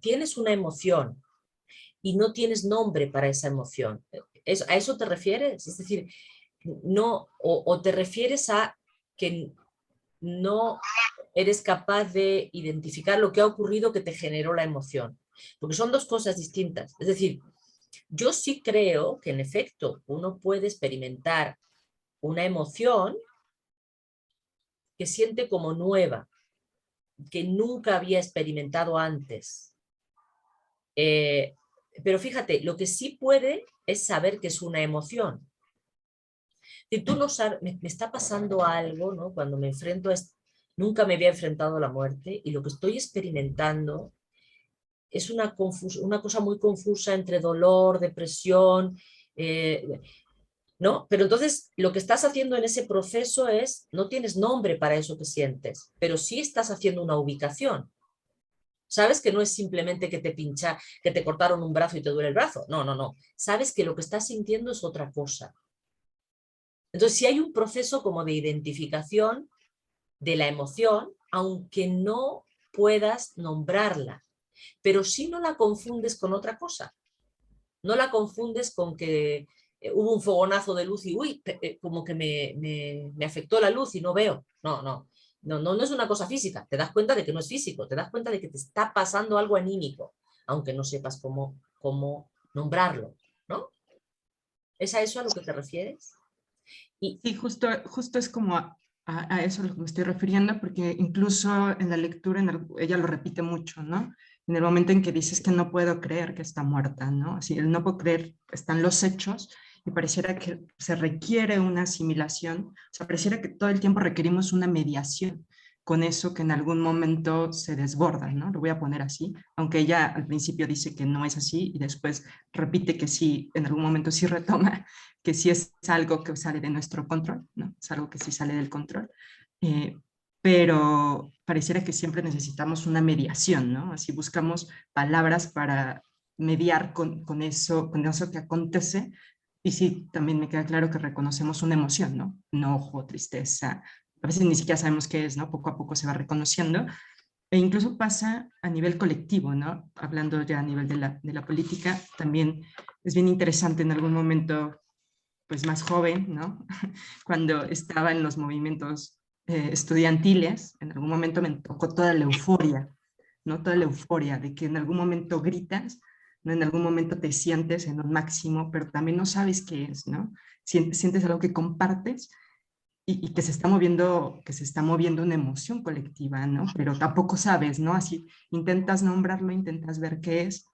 tienes una emoción y no tienes nombre para esa emoción. ¿A eso te refieres? Es decir, no, o te refieres a que no eres capaz de identificar lo que ha ocurrido que te generó la emoción. Porque son dos cosas distintas. Es decir, yo sí creo que en efecto uno puede experimentar una emoción que siente como nueva, que nunca había experimentado antes. Pero fíjate, lo que sí puede es saber que es una emoción. Si tú no sabes, me está pasando algo, ¿no? Cuando me enfrento a nunca me había enfrentado a la muerte y lo que estoy experimentando es una cosa muy confusa entre dolor, depresión, ¿no? Pero entonces lo que estás haciendo en ese proceso es, no tienes nombre para eso que sientes, pero sí estás haciendo una ubicación. Sabes que no es simplemente que que te cortaron un brazo y te duele el brazo. No, no, no. Sabes que lo que estás sintiendo es otra cosa. Entonces, sí hay un proceso como de identificación de la emoción, aunque no puedas nombrarla, pero sí no la confundes con otra cosa. No la confundes con que hubo un fogonazo de luz y uy, como que me afectó la luz y no veo. No, no. No es una cosa física, te das cuenta de que no es físico, te das cuenta de que te está pasando algo anímico, aunque no sepas cómo nombrarlo, ¿no? ¿Es a eso a lo que te refieres? Sí, justo es como a eso a lo que me estoy refiriendo, porque incluso en la lectura ella lo repite mucho, ¿no? En el momento en que dices que no puedo creer que está muerta, ¿no? Así, el no puedo creer, están los hechos y pareciera que se requiere una asimilación, o sea, pareciera que todo el tiempo requerimos una mediación con eso que en algún momento se desborda, ¿no? Lo voy a poner así, aunque ella al principio dice que no es así y después repite que sí, en algún momento sí retoma que sí es algo que sale de nuestro control, ¿no? Es algo que sí sale del control, pero pareciera que siempre necesitamos una mediación, ¿no? Así buscamos palabras para mediar con eso que acontece, y sí, también me queda claro que reconocemos una emoción, ¿no? Enojo, tristeza, a veces ni siquiera sabemos qué es, ¿no? Poco a poco se va reconociendo, e incluso pasa a nivel colectivo, ¿no? Hablando ya a nivel de la política, también es bien interesante en algún momento, pues más joven, ¿no? Cuando estaba en los movimientos estudiantiles, en algún momento me tocó toda la euforia, ¿no? Toda la euforia de que en algún momento gritas, ¿no? En algún momento te sientes en un máximo, pero también no sabes qué es, ¿no? Sientes algo que compartes y que se está moviendo una emoción colectiva, ¿no? Pero tampoco sabes, ¿no? Así intentas nombrarlo, intentas ver qué es,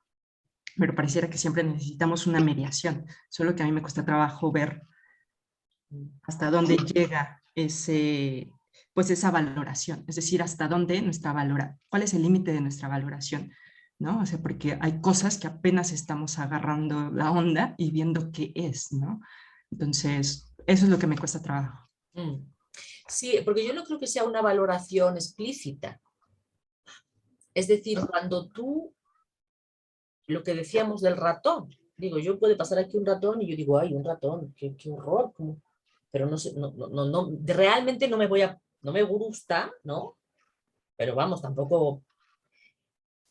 pero pareciera que siempre necesitamos una mediación, solo que a mí me cuesta trabajo ver hasta dónde llega pues esa valoración, es decir, hasta dónde cuál es el límite de nuestra valoración, ¿no? O sea, porque hay cosas que apenas estamos agarrando la onda y viendo qué es, ¿no? Entonces, eso es lo que me cuesta trabajo. Sí, porque yo no creo que sea una valoración explícita. Es decir, cuando tú, lo que decíamos del ratón, digo, yo puede pasar aquí un ratón y yo digo, ay, un ratón, qué horror, pero no sé, realmente no me gusta, ¿no? Pero vamos, tampoco,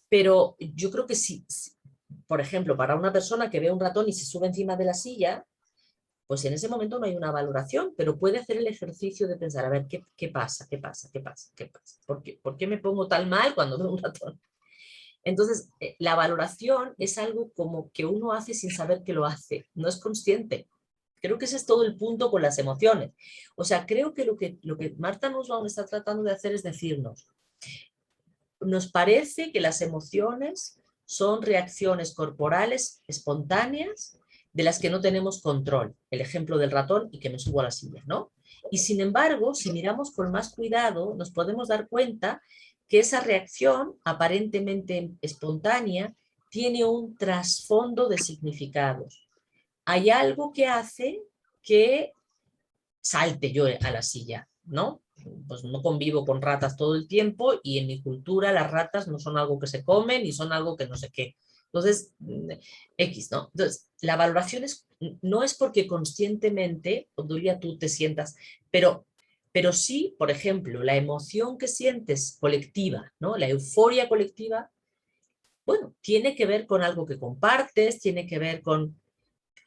pero yo creo que sí, por ejemplo, para una persona que ve un ratón y se sube encima de la silla, pues en ese momento no hay una valoración, pero puede hacer el ejercicio de pensar, a ver, ¿qué pasa? ¿Qué pasa? ¿Qué pasa? ¿Qué pasa? ¿Por qué me pongo tan mal cuando veo un ratón? Entonces, la valoración es algo como que uno hace sin saber que lo hace, no es consciente. Creo que ese es todo el punto con las emociones. O sea, creo que lo que Martha Nussbaum está tratando de hacer es decirnos, nos parece que las emociones son reacciones corporales espontáneas de las que no tenemos control. El ejemplo del ratón y que me subo a la silla, ¿no? Y sin embargo, si miramos con más cuidado, nos podemos dar cuenta que esa reacción aparentemente espontánea tiene un trasfondo de significados. Hay algo que hace que salte yo a la silla, ¿no? Pues no convivo con ratas todo el tiempo y en mi cultura las ratas no son algo que se comen y son algo que no sé qué. Entonces, X, ¿no? Entonces, la valoración no es porque conscientemente, Obdulia, tú te sientas, pero sí, por ejemplo, la emoción que sientes colectiva, ¿no? La euforia colectiva, bueno, tiene que ver con algo que compartes, tiene que ver con,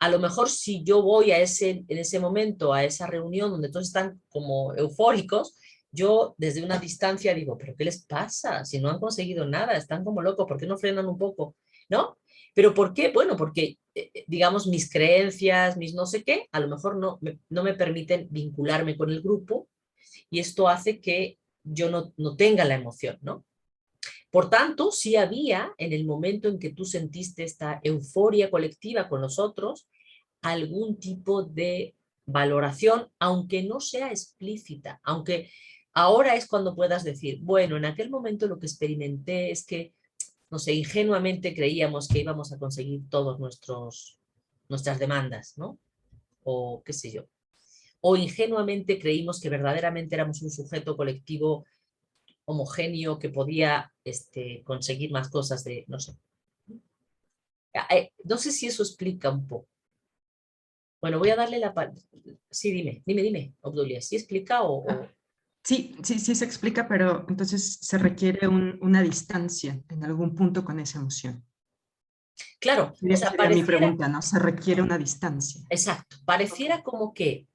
a lo mejor si yo voy en ese momento a esa reunión donde todos están como eufóricos, yo desde una distancia digo, ¿pero qué les pasa? Si no han conseguido nada, están como locos, ¿por qué no frenan un poco? ¿No? ¿Pero por qué? Bueno, porque, digamos, mis creencias, mis no sé qué, a lo mejor no me permiten vincularme con el grupo y esto hace que yo no tenga la emoción, ¿no? Por tanto, sí había, en el momento en que tú sentiste esta euforia colectiva con los otros, algún tipo de valoración, aunque no sea explícita, aunque ahora es cuando puedas decir, bueno, en aquel momento lo que experimenté es que, no sé, ingenuamente creíamos que íbamos a conseguir todas nuestras demandas, ¿no? O qué sé yo. O ingenuamente creímos que verdaderamente éramos un sujeto colectivo homogéneo que podía conseguir más cosas de, no sé. No sé si eso explica un poco. Bueno, voy a darle la palabra. Sí, dime, Obdulia, ¿sí explica o...? Sí se explica, pero entonces se requiere una distancia en algún punto con esa emoción. Claro, o sea, Sería mi pregunta, ¿no? Se requiere una distancia. Exacto, pareciera como que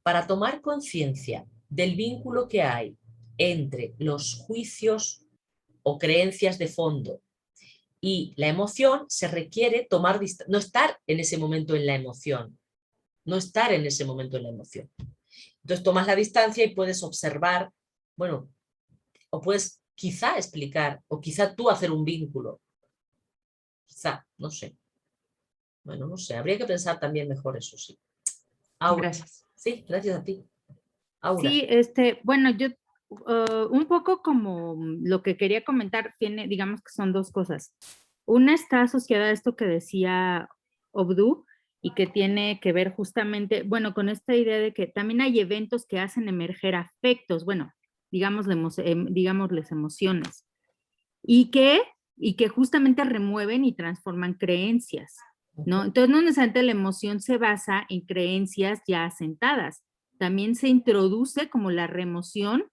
para tomar conciencia del vínculo que hay entre los juicios o creencias de fondo y la emoción, se requiere tomar distancia, no estar en ese momento en la emoción, no estar en ese momento en la emoción. Entonces tomas la distancia y puedes observar, bueno, o puedes quizá explicar, o quizá tú hacer un vínculo. Quizá, no sé. Bueno, no sé, habría que pensar también mejor eso, sí. Aura. Gracias. Sí, gracias a ti. Aura. Sí, bueno, yo un poco como lo que quería comentar tiene, digamos que son dos cosas. Una está asociada a esto que decía Obdu y que tiene que ver justamente, bueno, con esta idea de que también hay eventos que hacen emerger afectos, bueno, digámosles emociones, y que justamente remueven y transforman creencias, ¿no? Entonces no necesariamente la emoción se basa en creencias ya asentadas, también se introduce como la remoción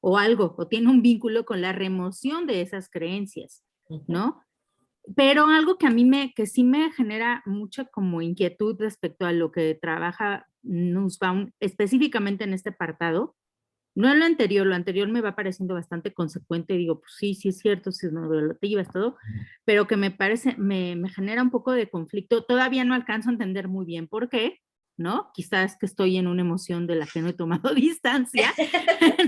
o algo, o tiene un vínculo con la remoción de esas creencias, ¿no? Pero algo que a mí que sí me genera mucha como inquietud respecto a lo que trabaja Nussbaum específicamente en este apartado, no en lo anterior me va pareciendo bastante consecuente, digo, pues sí es cierto, si es novelativa, es todo, pero que me genera un poco de conflicto, todavía no alcanzo a entender muy bien por qué, ¿no? Quizás que estoy en una emoción de la que no he tomado distancia,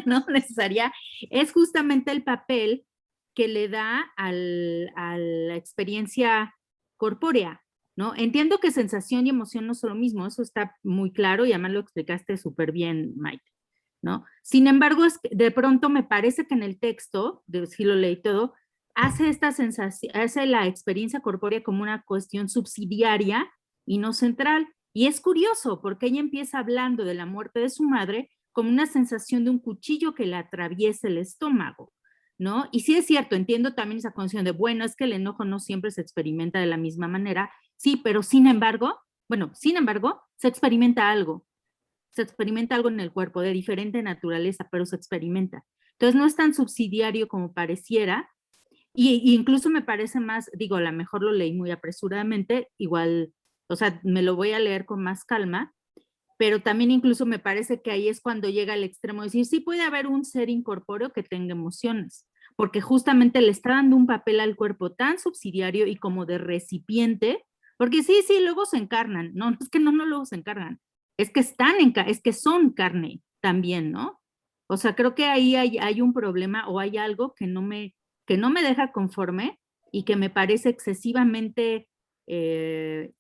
no necesaria, es justamente el papel que le da a la experiencia corpórea, ¿no? Entiendo que sensación y emoción no son lo mismo, eso está muy claro y además lo explicaste súper bien, Maite, ¿no? Sin embargo, de pronto me parece que en el texto, si lo leí todo, hace esta sensación, hace la experiencia corpórea como una cuestión subsidiaria y no central. Y es curioso porque ella empieza hablando de la muerte de su madre como una sensación de un cuchillo que le atraviesa el estómago, ¿no? Y sí es cierto, entiendo también esa condición de, bueno, es que el enojo no siempre se experimenta de la misma manera, sí, pero sin embargo, se experimenta algo en el cuerpo de diferente naturaleza, pero se experimenta. Entonces no es tan subsidiario como pareciera, y incluso me parece más, digo, a lo mejor lo leí muy apresuradamente, igual, o sea, me lo voy a leer con más calma, pero también incluso me parece que ahí es cuando llega al extremo de decir, sí puede haber un ser incorpóreo que tenga emociones, porque justamente le está dando un papel al cuerpo tan subsidiario y como de recipiente, porque sí, luego se encarnan, no es que no luego se encarnan, es que es que son carne también, ¿no? O sea, creo que ahí hay un problema o hay algo que no me deja conforme y que me parece excesivamente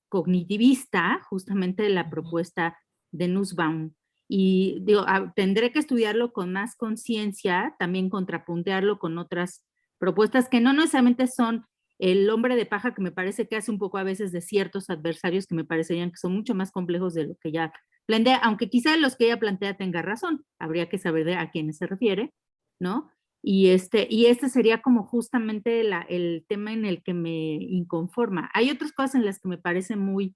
cognitivista, justamente la propuesta de Nussbaum. Y digo, tendré que estudiarlo con más conciencia, también contrapuntearlo con otras propuestas que no necesariamente son el hombre de paja, que me parece que hace un poco a veces de ciertos adversarios que me parecerían que son mucho más complejos de lo que ella plantea, aunque quizá los que ella plantea tenga razón, habría que saber a quiénes se refiere, ¿no? Y este sería como justamente el tema en el que me inconforma. Hay otras cosas en las que me parece muy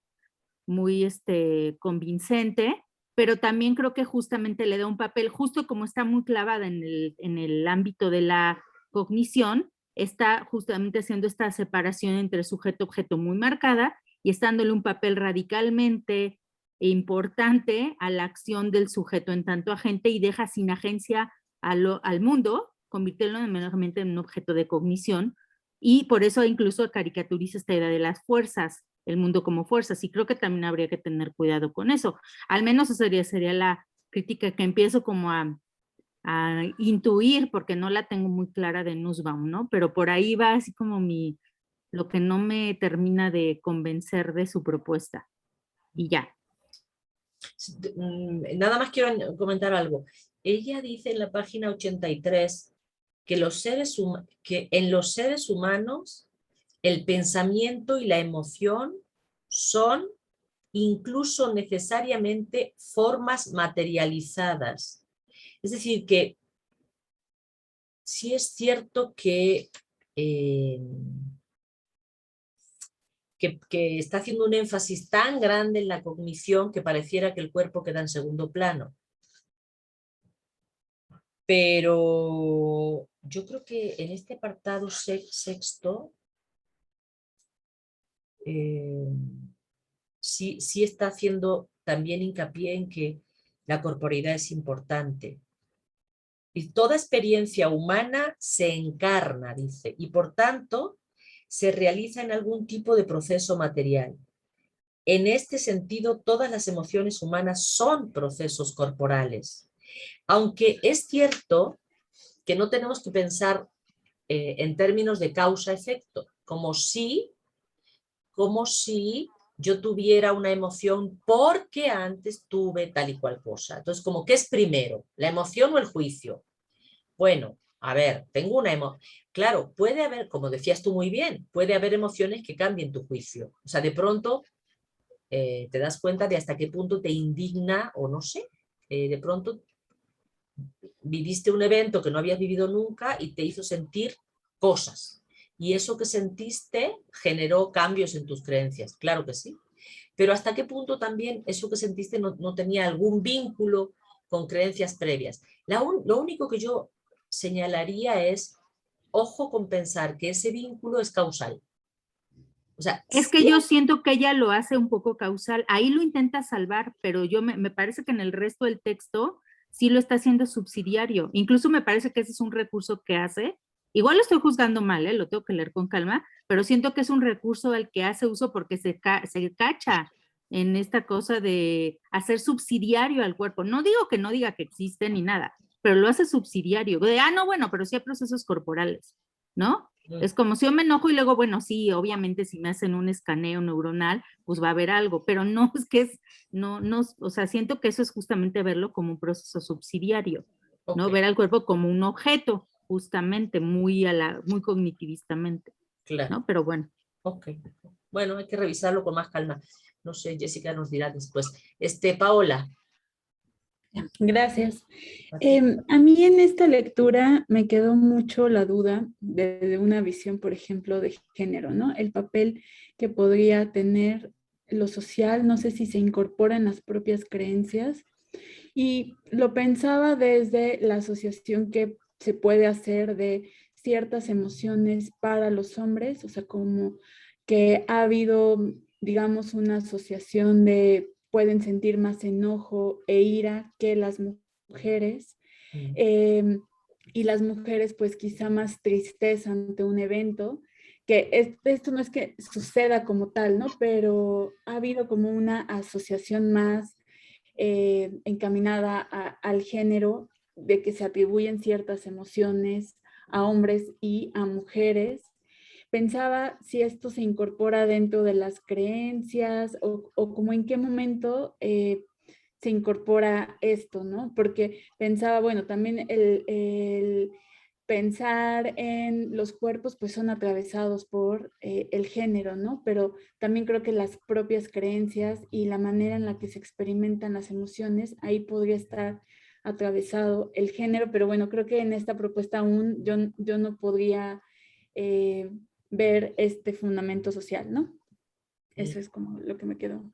convincente, pero también creo que justamente le da un papel, justo como está muy clavada en el ámbito de la cognición, está justamente haciendo esta separación entre sujeto-objeto muy marcada y está dándole un papel radicalmente importante a la acción del sujeto en tanto agente y deja sin agencia al mundo, convirtiéndolo meramente en un objeto de cognición, y por eso incluso caricaturiza esta idea de las fuerzas, el mundo como fuerzas, y creo que también habría que tener cuidado con eso. Al menos esa sería la crítica que empiezo como a intuir, porque no la tengo muy clara de Nussbaum, ¿no? Pero por ahí va así como lo que no me termina de convencer de su propuesta. Y ya. Nada más quiero comentar algo. Ella dice en la página 83 que en los seres humanos el pensamiento y la emoción son incluso necesariamente formas materializadas. Es decir, que sí es cierto que está haciendo un énfasis tan grande en la cognición que pareciera que el cuerpo queda en segundo plano. Pero yo creo que en este apartado sexto sí está haciendo también hincapié en que la corporeidad es importante. Y toda experiencia humana se encarna, dice, y por tanto se realiza en algún tipo de proceso material. En este sentido, todas las emociones humanas son procesos corporales. Aunque es cierto que no tenemos que pensar en términos de causa-efecto, como si yo tuviera una emoción porque antes tuve tal y cual cosa. Entonces, como, ¿qué es primero? ¿La emoción o el juicio? Bueno, a ver, tengo una emoción. Claro, puede haber, como decías tú muy bien, puede haber emociones que cambien tu juicio. O sea, de pronto te das cuenta de hasta qué punto te indigna o no sé, de pronto viviste un evento que no habías vivido nunca y te hizo sentir cosas. Y eso que sentiste generó cambios en tus creencias, claro que sí. Pero hasta qué punto también eso que sentiste no tenía algún vínculo con creencias previas. Lo único que yo señalaría es, ojo con pensar que ese vínculo es causal. O sea, es que yo siento que ella lo hace un poco causal, ahí lo intenta salvar, pero me parece que en el resto del texto sí lo está haciendo subsidiario. Incluso me parece que ese es un recurso que hace. Igual lo estoy juzgando mal, lo tengo que leer con calma, pero siento que es un recurso al que hace uso porque se cacha en esta cosa de hacer subsidiario al cuerpo. No digo que no diga que existe ni nada, pero lo hace subsidiario. De, no, bueno, pero sí hay procesos corporales, ¿no? Es como si yo me enojo y luego, bueno, sí, obviamente si me hacen un escaneo neuronal, pues va a haber algo, pero no es que no, o sea, siento que eso es justamente verlo como un proceso subsidiario, ¿no? Ver al cuerpo como un objeto, justamente, muy cognitivistamente, Claro. ¿no? Pero bueno. Ok. Bueno, hay que revisarlo con más calma. No sé, Jessica nos dirá después. Paola. Gracias. A mí en esta lectura me quedó mucho la duda desde una visión, por ejemplo, de género, ¿no? El papel que podría tener lo social, no sé si se incorpora en las propias creencias. Y lo pensaba desde la asociación que se puede hacer de ciertas emociones para los hombres, o sea, como que ha habido, digamos, una asociación de pueden sentir más enojo e ira que las mujeres, y las mujeres pues quizá más tristeza ante un evento, que esto no es que suceda como tal, ¿no? Pero ha habido como una asociación más encaminada al género, de que se atribuyen ciertas emociones a hombres y a mujeres. Pensaba si esto se incorpora dentro de las creencias o como en qué momento se incorpora esto, ¿no? Porque pensaba, bueno, también el pensar en los cuerpos pues son atravesados por el género, ¿no? Pero también creo que las propias creencias y la manera en la que se experimentan las emociones, ahí podría estar atravesado el género, pero bueno, creo que en esta propuesta aún yo no podría ver este fundamento social, ¿no? Eso es como lo que me quedó.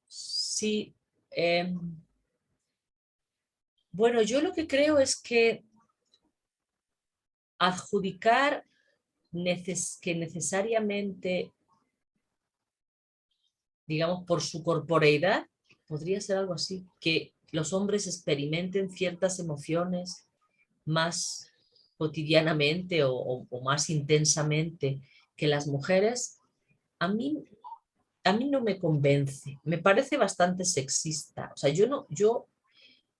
Sí. Bueno, yo lo que creo es que adjudicar que necesariamente, digamos, por su corporeidad, podría ser algo así, que los hombres experimenten ciertas emociones más cotidianamente o más intensamente que las mujeres, a mí no me convence, me parece bastante sexista. O sea, yo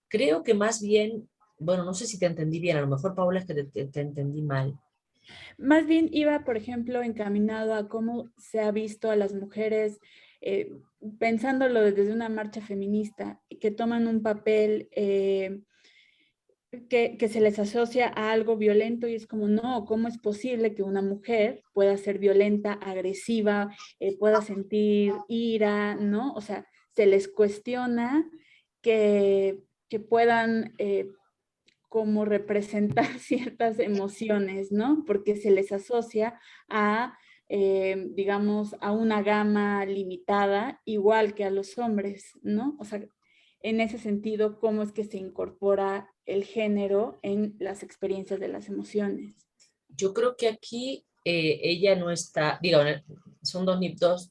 creo que más bien, bueno, no sé si te entendí bien, a lo mejor, Paula, es que te entendí mal. Más bien iba, por ejemplo, encaminado a cómo se ha visto a las mujeres, pensándolo desde una marcha feminista, que toman un papel que se les asocia a algo violento y es como, no, ¿cómo es posible que una mujer pueda ser violenta, agresiva, pueda sentir ira, ¿no? O sea, se les cuestiona que puedan como representar ciertas emociones, ¿no? Porque se les asocia a, digamos, a una gama limitada, igual que a los hombres, ¿no? O sea, en ese sentido, ¿cómo es que se incorpora el género en las experiencias de las emociones? Yo creo que aquí ella no está, digo, son dos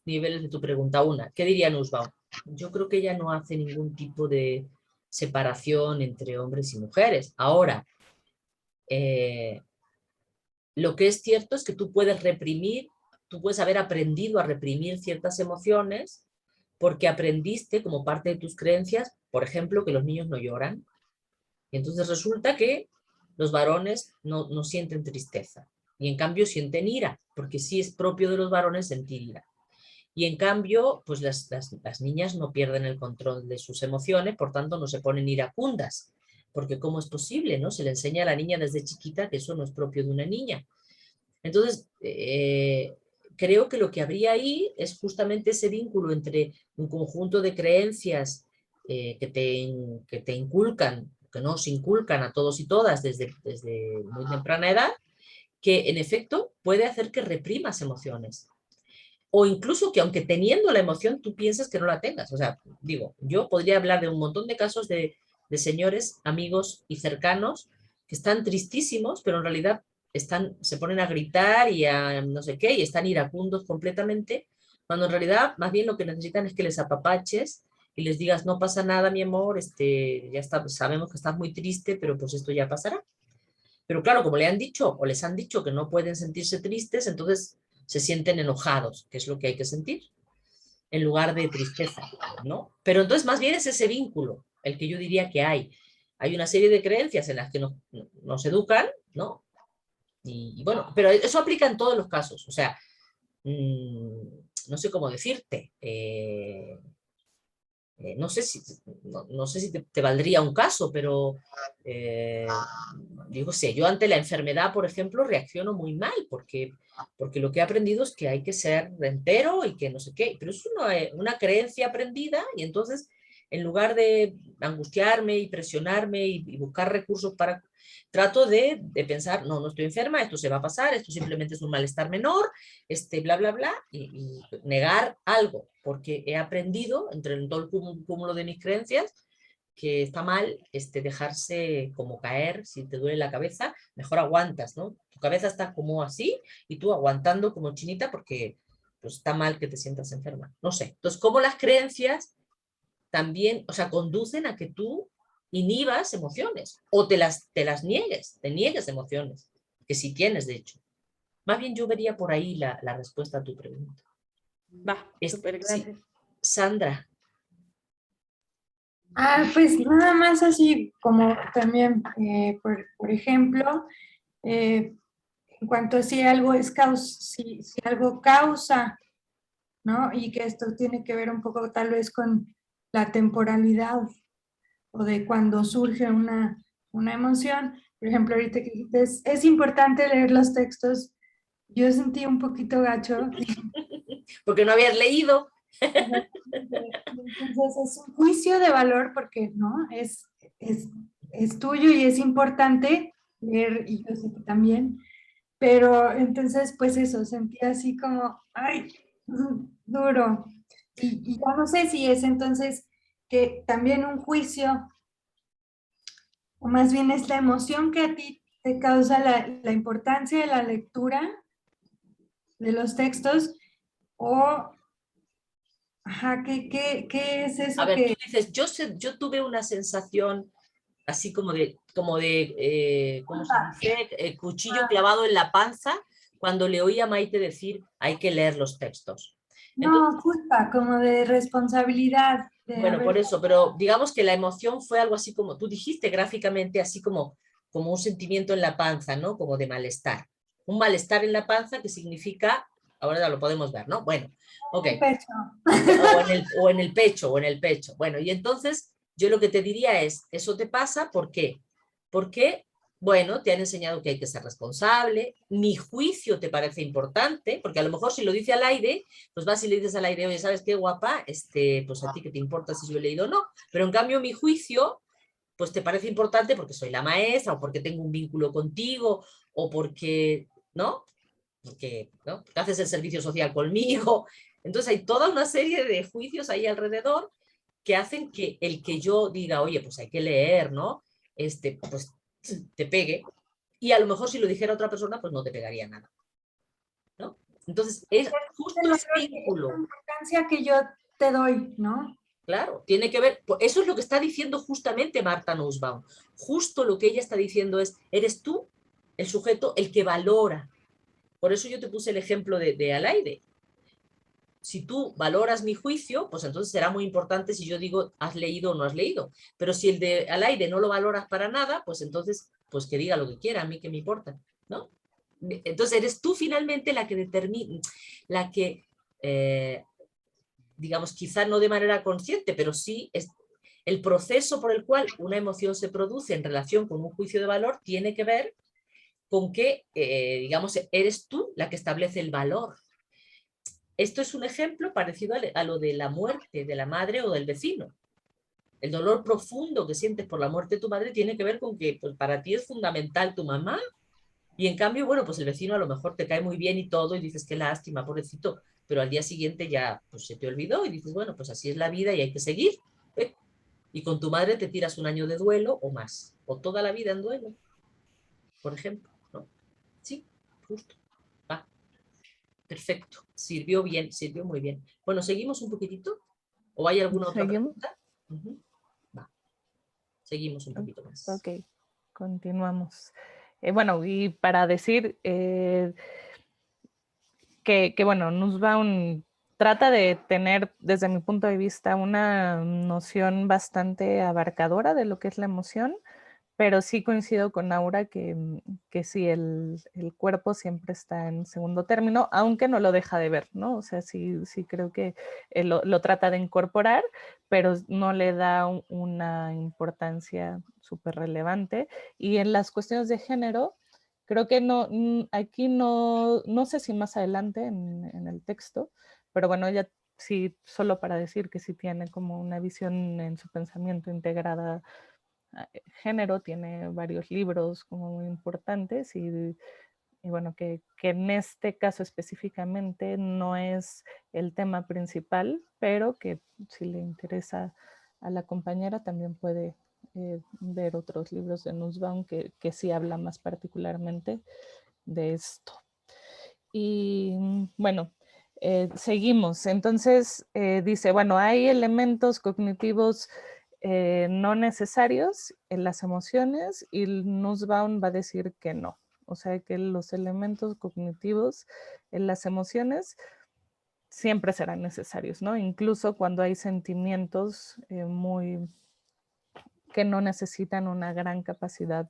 niveles de tu pregunta. Una, ¿qué diría Nussbaum? Yo creo que ella no hace ningún tipo de separación entre hombres y mujeres. Ahora, lo que es cierto es que tú puedes haber aprendido a reprimir ciertas emociones porque aprendiste como parte de tus creencias, por ejemplo, que los niños no lloran. Y entonces resulta que los varones no sienten tristeza. Y en cambio sienten ira, porque sí es propio de los varones sentir ira. Y en cambio, pues las niñas no pierden el control de sus emociones, por tanto no se ponen iracundas. Porque ¿cómo es posible, no? Se le enseña a la niña desde chiquita que eso no es propio de una niña. Entonces, creo que lo que habría ahí es justamente ese vínculo entre un conjunto de creencias que te inculcan, que nos inculcan a todos y todas desde muy temprana edad, que en efecto puede hacer que reprimas emociones. O incluso que aunque teniendo la emoción tú piensas que no la tengas. O sea, digo, yo podría hablar de un montón de casos de señores, amigos y cercanos que están tristísimos, pero en realidad se ponen a gritar y a no sé qué, y están iracundos completamente, cuando en realidad más bien lo que necesitan es que les apapaches y les digas, no pasa nada, mi amor, ya está, sabemos que estás muy triste, pero pues esto ya pasará. Pero claro, como le han dicho o les han dicho que no pueden sentirse tristes, entonces se sienten enojados, que es lo que hay que sentir. en lugar de tristeza, ¿no? Pero entonces más bien es ese vínculo el que yo diría que hay. Hay una serie de creencias en las que nos educan, ¿no? Y bueno, pero eso aplica en todos los casos, o sea, no sé cómo decirte, no sé si, no sé si te valdría un caso, pero digo, sé, yo ante la enfermedad, por ejemplo, reacciono muy mal, porque lo que he aprendido es que hay que ser entero y que no sé qué, pero es una creencia aprendida y entonces, en lugar de angustiarme y presionarme y buscar recursos para... Trato de pensar, no, no estoy enferma, esto se va a pasar, esto simplemente es un malestar menor, bla, bla, bla, y negar algo, porque he aprendido, entre todo el cúmulo de mis creencias, que está mal dejarse como caer, si te duele la cabeza, mejor aguantas, ¿no? Tu cabeza está como así y tú aguantando como chinita porque pues, está mal que te sientas enferma. No sé. Entonces, cómo las creencias también, o sea, conducen a que tú inhibas emociones o te las niegues, te niegues emociones, que sí tienes, de hecho. Más bien yo vería por ahí la respuesta a tu pregunta. Va, súper, Sí. gracias. Sandra. Pues nada más así como también, por ejemplo, en cuanto a si algo es si algo causa, ¿no? Y que esto tiene que ver un poco tal vez con la temporalidad o de cuando surge una emoción. Por ejemplo, ahorita que dijiste, es importante leer los textos. Yo sentí un poquito gacho. Porque no habías leído. Entonces es un juicio de valor porque, ¿no? Es tuyo y es importante leer, y yo sé que también, pero entonces, pues eso, sentí así como, ay, duro. Y ya no sé si es entonces que también un juicio, o más bien es la emoción que a ti te causa la importancia de la lectura de los textos, o, ajá, ¿qué es A eso ver, tú que... dices, yo tuve una sensación así como de ¿cómo se dice? Cuchillo clavado en la panza cuando le oí a Maite decir, hay que leer los textos. Entonces, No, culpa, como de responsabilidad, de bueno, por haber... eso, pero digamos que la emoción fue algo así como, tú dijiste gráficamente, así como un sentimiento en la panza, ¿no? Como de malestar. Un malestar en la panza que significa, ahora ya lo podemos ver, ¿no? Bueno, ok. el pecho. O en el pecho, o en el pecho. Bueno, y entonces yo lo que te diría es, eso te pasa, ¿por qué? Porque, bueno, te han enseñado que hay que ser responsable, mi juicio te parece importante, porque a lo mejor si lo dice al aire, pues vas y le dices al aire, oye, ¿sabes qué, guapa? Pues a ti qué te importa si yo he leído o no, pero en cambio mi juicio, pues te parece importante porque soy la maestra, o porque tengo un vínculo contigo, o porque, ¿no? Porque, ¿no? Porque haces el servicio social conmigo. Entonces hay toda una serie de juicios ahí alrededor que hacen que el que yo diga, oye, pues hay que leer, ¿no? Pues te pegue. Y a lo mejor si lo dijera otra persona, pues no te pegaría nada, ¿no? Entonces es justo ese La vínculo. importancia que yo te doy, ¿no? Claro, tiene que ver, eso es lo que está diciendo justamente Marta Nussbaum. Justo lo que ella está diciendo es, eres tú el sujeto el que valora. Por eso yo te puse el ejemplo de al aire. Si tú valoras mi juicio, pues entonces será muy importante si yo digo has leído o no has leído. Pero si el de al aire no lo valoras para nada, pues entonces, pues que diga lo que quiera, a mí que me importa, ¿no? Entonces eres tú finalmente la que determina, la que, digamos, quizá no de manera consciente, pero sí es el proceso por el cual una emoción se produce en relación con un juicio de valor tiene que ver con que, digamos, eres tú la que establece el valor. Esto es un ejemplo parecido a lo de la muerte de la madre o del vecino. El dolor profundo que sientes por la muerte de tu madre tiene que ver con que pues, para ti es fundamental tu mamá y en cambio, bueno, pues el vecino a lo mejor te cae muy bien y todo y dices qué lástima, pobrecito, pero al día siguiente ya pues, se te olvidó y dices, bueno, pues así es la vida y hay que seguir. Y con tu madre te tiras un año de duelo o más, o toda la vida en duelo, por ejemplo, ¿no? Sí, justo. Va. Perfecto, sirvió bien, sirvió muy bien. Bueno, ¿seguimos un poquitito? ¿O hay alguna otra ¿Seguimos? pregunta? Va, seguimos un poquito más. Ok, continuamos. Bueno, y para decir que bueno, Nussbaum trata de tener, desde mi punto de vista, una noción bastante abarcadora de lo que es la emoción, pero sí coincido con Aura que sí, el cuerpo siempre está en segundo término, aunque no lo deja de ver, ¿no? O sea, sí creo que lo trata de incorporar, pero no le da una importancia súper relevante. Y en las cuestiones de género, creo que no, aquí no sé si más adelante en el texto, pero bueno, ella sí, solo para decir que sí tiene como una visión en su pensamiento integrada género, tiene varios libros como muy importantes y bueno, que en este caso específicamente no es el tema principal, pero que si le interesa a la compañera también puede ver otros libros de Nussbaum que sí habla más particularmente de esto. Y bueno, seguimos. Entonces dice, bueno, hay elementos cognitivos no necesarios en las emociones y Nussbaum va a decir que no. O sea que los elementos cognitivos en las emociones siempre serán necesarios, ¿no? Incluso cuando hay sentimientos que no necesitan una gran capacidad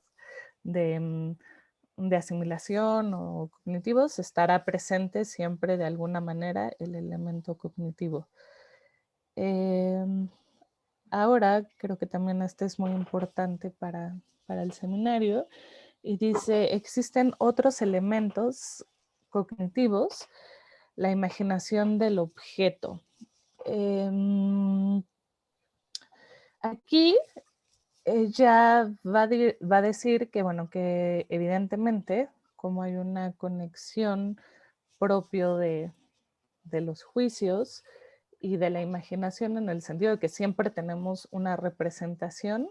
de asimilación o cognitivos, estará presente siempre de alguna manera el elemento cognitivo. Ahora creo que también este es muy importante para el seminario y dice, existen otros elementos cognitivos, la imaginación del objeto. Aquí ella va a decir que, bueno, que evidentemente, como hay una conexión propio de los juicios y de la imaginación en el sentido de que siempre tenemos una representación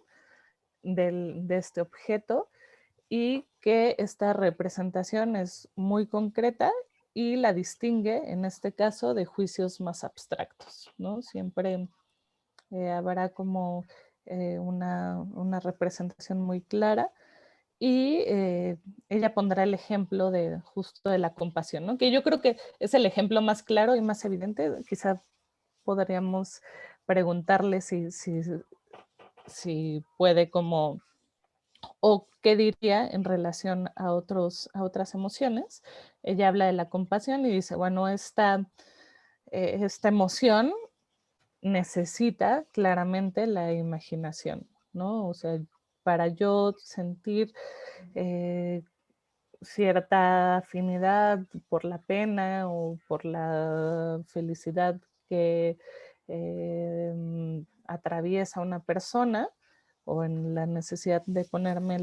de este objeto y que esta representación es muy concreta y la distingue, en este caso, de juicios más abstractos, ¿no? Siempre habrá como una representación muy clara y ella pondrá el ejemplo de justo de la compasión, ¿no? Que yo creo que es el ejemplo más claro y más evidente. Quizá podríamos preguntarle si puede como, o qué diría en relación a otras emociones. Ella habla de la compasión y dice, bueno, esta emoción necesita claramente la imaginación, ¿no? O sea, para yo sentir cierta afinidad por la pena o por la felicidad que atraviesa una persona o en la necesidad de ponerme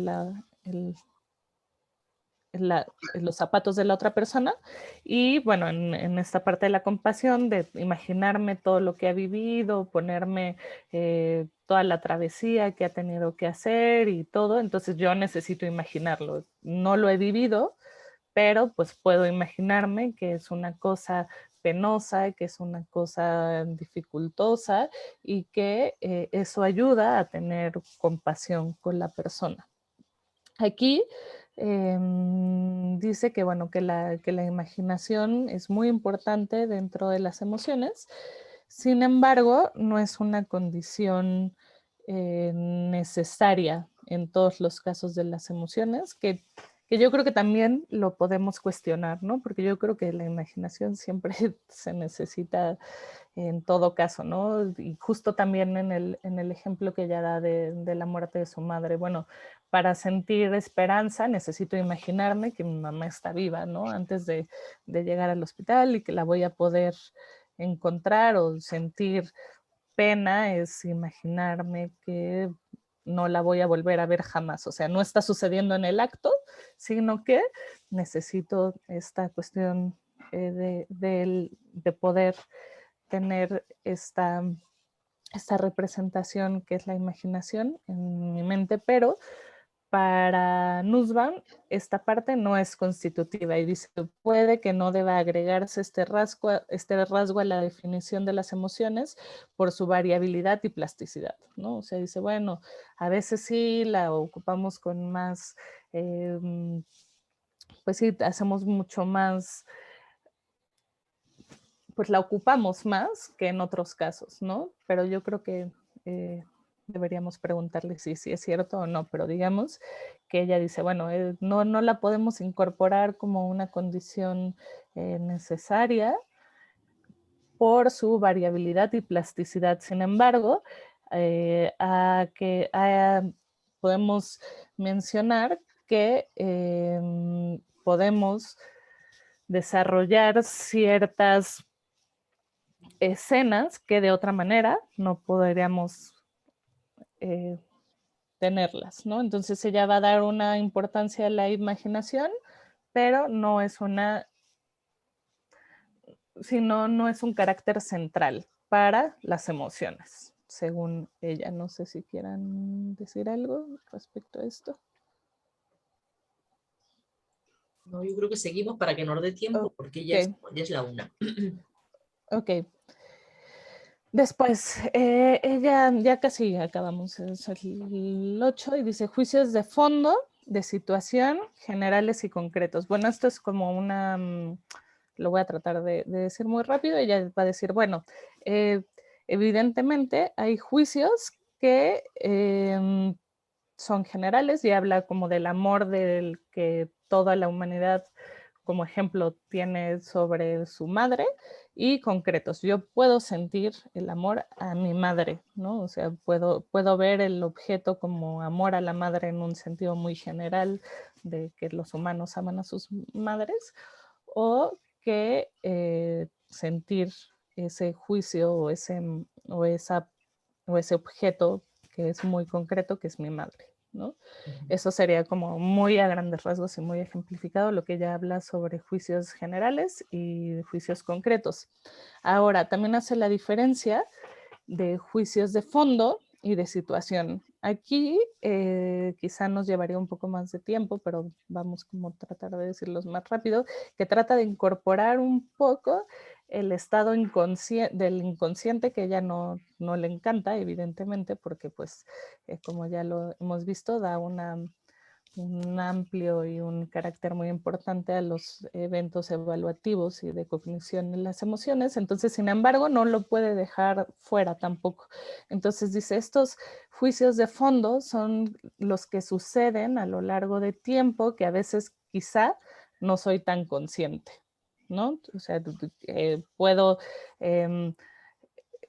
los zapatos de la otra persona y bueno, en esta parte de la compasión, de imaginarme todo lo que ha vivido, ponerme toda la travesía que ha tenido que hacer y todo, entonces yo necesito imaginarlo. No lo he vivido, pero pues puedo imaginarme que es una cosa penosa, que es una cosa dificultosa y que eso ayuda a tener compasión con la persona. Aquí dice que, bueno, que la imaginación es muy importante dentro de las emociones, sin embargo, no es una condición necesaria en todos los casos de las emociones, que yo creo que también lo podemos cuestionar, ¿no? Porque yo creo que la imaginación siempre se necesita en todo caso, ¿no? Y justo también en el ejemplo que ella da de la muerte de su madre, bueno, para sentir esperanza necesito imaginarme que mi mamá está viva, ¿no? Antes de llegar al hospital y que la voy a poder encontrar, o sentir pena es imaginarme que no la voy a volver a ver jamás. O sea, no está sucediendo en el acto, sino que necesito esta cuestión de poder tener esta representación que es la imaginación en mi mente, pero para Nussbaum esta parte no es constitutiva y dice, puede que no deba agregarse este rasgo a la definición de las emociones por su variabilidad y plasticidad, ¿no? O sea, dice, bueno, a veces sí la ocupamos con más, pues sí, hacemos mucho más pues la ocupamos más que en otros casos, ¿no? Pero yo creo que deberíamos preguntarle si es cierto o no, pero digamos que ella dice, bueno, no la podemos incorporar como una condición necesaria por su variabilidad y plasticidad. Sin embargo, podemos mencionar que podemos desarrollar ciertas escenas que de otra manera no podríamos tenerlas, ¿no? Entonces ella va a dar una importancia a la imaginación, pero no es no es un carácter central para las emociones, según ella. No sé si quieran decir algo respecto a esto. No, yo creo que seguimos para que nos dé tiempo, porque ya es la 1. Ok. Después, ella ya casi acabamos, es el 8, y dice juicios de fondo, de situación, generales y concretos. Bueno, esto es como lo voy a tratar de decir muy rápido. Ella va a decir, bueno, evidentemente hay juicios que son generales y habla como del amor del que toda la humanidad como ejemplo tiene sobre su madre, y concretos. Yo puedo sentir el amor a mi madre, ¿no? O sea, puedo ver el objeto como amor a la madre en un sentido muy general de que los humanos aman a sus madres, o que sentir ese juicio o ese objeto que es muy concreto, que es mi madre, ¿no? Eso sería como muy a grandes rasgos y muy ejemplificado lo que ella habla sobre juicios generales y juicios concretos. Ahora, también hace la diferencia de juicios de fondo y de situación. Aquí quizá nos llevaría un poco más de tiempo, pero vamos como a tratar de decirlos más rápido, que trata de incorporar un poco el estado del inconsciente, que ella no le encanta, evidentemente, porque pues como ya lo hemos visto, da un amplio y un carácter muy importante a los eventos evaluativos y de cognición en las emociones. Entonces, sin embargo, no lo puede dejar fuera tampoco. Entonces dice, estos juicios de fondo son los que suceden a lo largo de tiempo, que a veces quizá no soy tan consciente, ¿no? O sea, puedo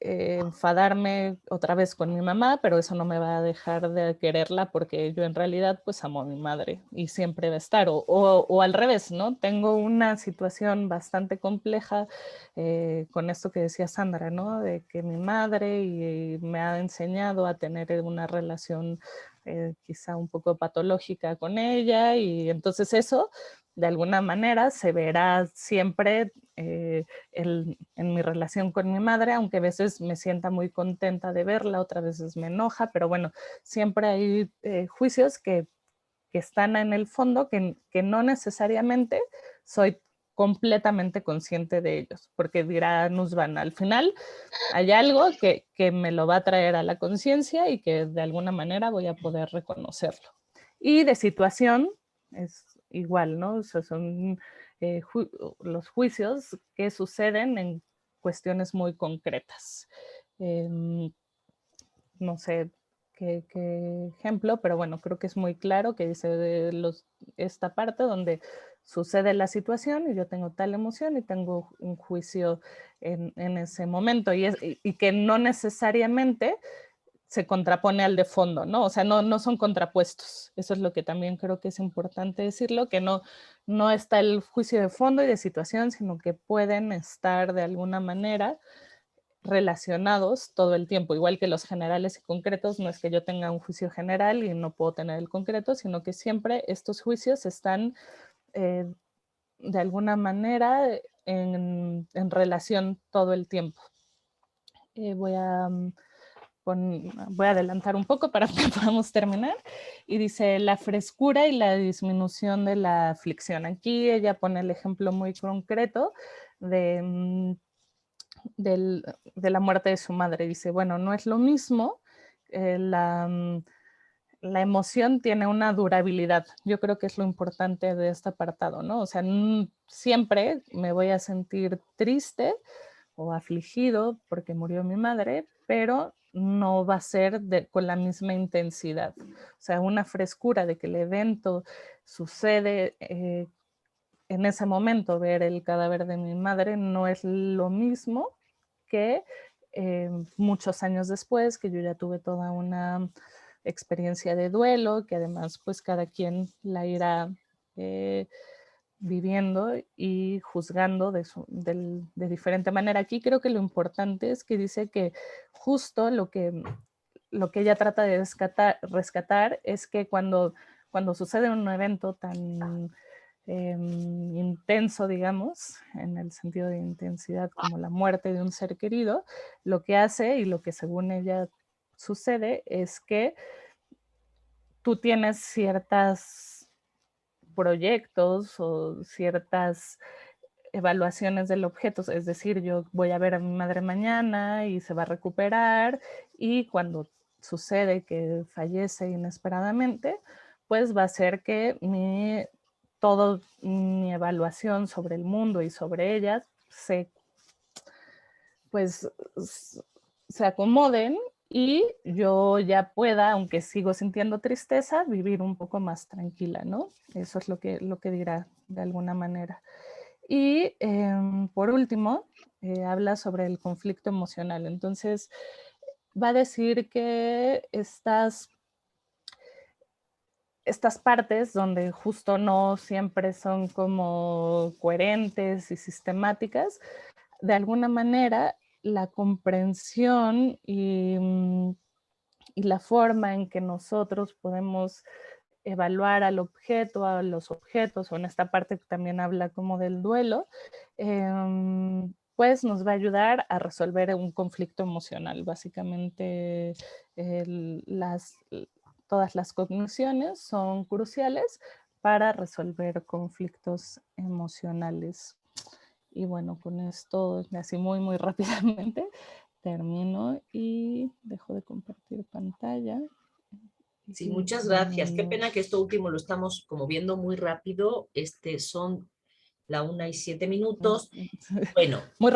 enfadarme otra vez con mi mamá, pero eso no me va a dejar de quererla, porque yo en realidad pues amo a mi madre y siempre va a estar, o al revés, ¿no? Tengo una situación bastante compleja con esto que decía Sandra, ¿no? De que mi madre me ha enseñado a tener una relación quizá un poco patológica con ella, y entonces eso de alguna manera se verá siempre en mi relación con mi madre, aunque a veces me sienta muy contenta de verla, otras veces me enoja, pero bueno, siempre hay juicios que están en el fondo que no necesariamente soy completamente consciente de ellos, porque dirá Nussbaum, al final hay algo que me lo va a traer a la conciencia y que de alguna manera voy a poder reconocerlo. Y de situación es igual, ¿no? O sea, son los juicios que suceden en cuestiones muy concretas. No sé qué ejemplo, pero bueno, creo que es muy claro que dice esta parte donde sucede la situación y yo tengo tal emoción y tengo un juicio en ese momento, y que no necesariamente se contrapone al de fondo, ¿no? O sea, no son contrapuestos. Eso es lo que también creo que es importante decirlo, que no está el juicio de fondo y de situación, sino que pueden estar de alguna manera relacionados todo el tiempo, igual que los generales y concretos. No es que yo tenga un juicio general y no puedo tener el concreto, sino que siempre estos juicios están de alguna manera en relación todo el tiempo. Voy a adelantar un poco para que podamos terminar. Y dice la frescura y la disminución de la aflicción. Aquí ella pone el ejemplo muy concreto de la muerte de su madre. Dice, bueno, no es lo mismo, la emoción tiene una durabilidad. Yo creo que es lo importante de este apartado, ¿no? O sea, siempre me voy a sentir triste o afligido porque murió mi madre, pero no va a ser con la misma intensidad. O sea, una frescura de que el evento sucede en ese momento, ver el cadáver de mi madre no es lo mismo que muchos años después, que yo ya tuve toda una experiencia de duelo, que además pues cada quien la irá viviendo y juzgando de diferente manera. Aquí creo que lo importante es que dice que justo lo que ella trata de rescatar es que cuando sucede un evento tan intenso, digamos, en el sentido de intensidad como la muerte de un ser querido, lo que hace y lo que según ella sucede es que tú tienes ciertos proyectos o ciertas evaluaciones del objeto, es decir, yo voy a ver a mi madre mañana y se va a recuperar, y cuando sucede que fallece inesperadamente, pues va a ser que toda mi evaluación sobre el mundo y sobre ella se acomoden y yo ya pueda, aunque sigo sintiendo tristeza, vivir un poco más tranquila, ¿no? Eso es lo que dirá de alguna manera. Y por último, habla sobre el conflicto emocional. Entonces, va a decir que estas partes donde justo no siempre son como coherentes y sistemáticas, de alguna manera la comprensión y la forma en que nosotros podemos evaluar al objeto, a los objetos, o en esta parte también habla como del duelo, pues nos va a ayudar a resolver un conflicto emocional. Básicamente todas las cogniciones son cruciales para resolver conflictos emocionales. Y bueno, con esto, así muy, muy rápidamente, termino y dejo de compartir pantalla. Sí, muchas gracias. Qué pena que esto último lo estamos como viendo muy rápido. Son la 1:07. Bueno. Muy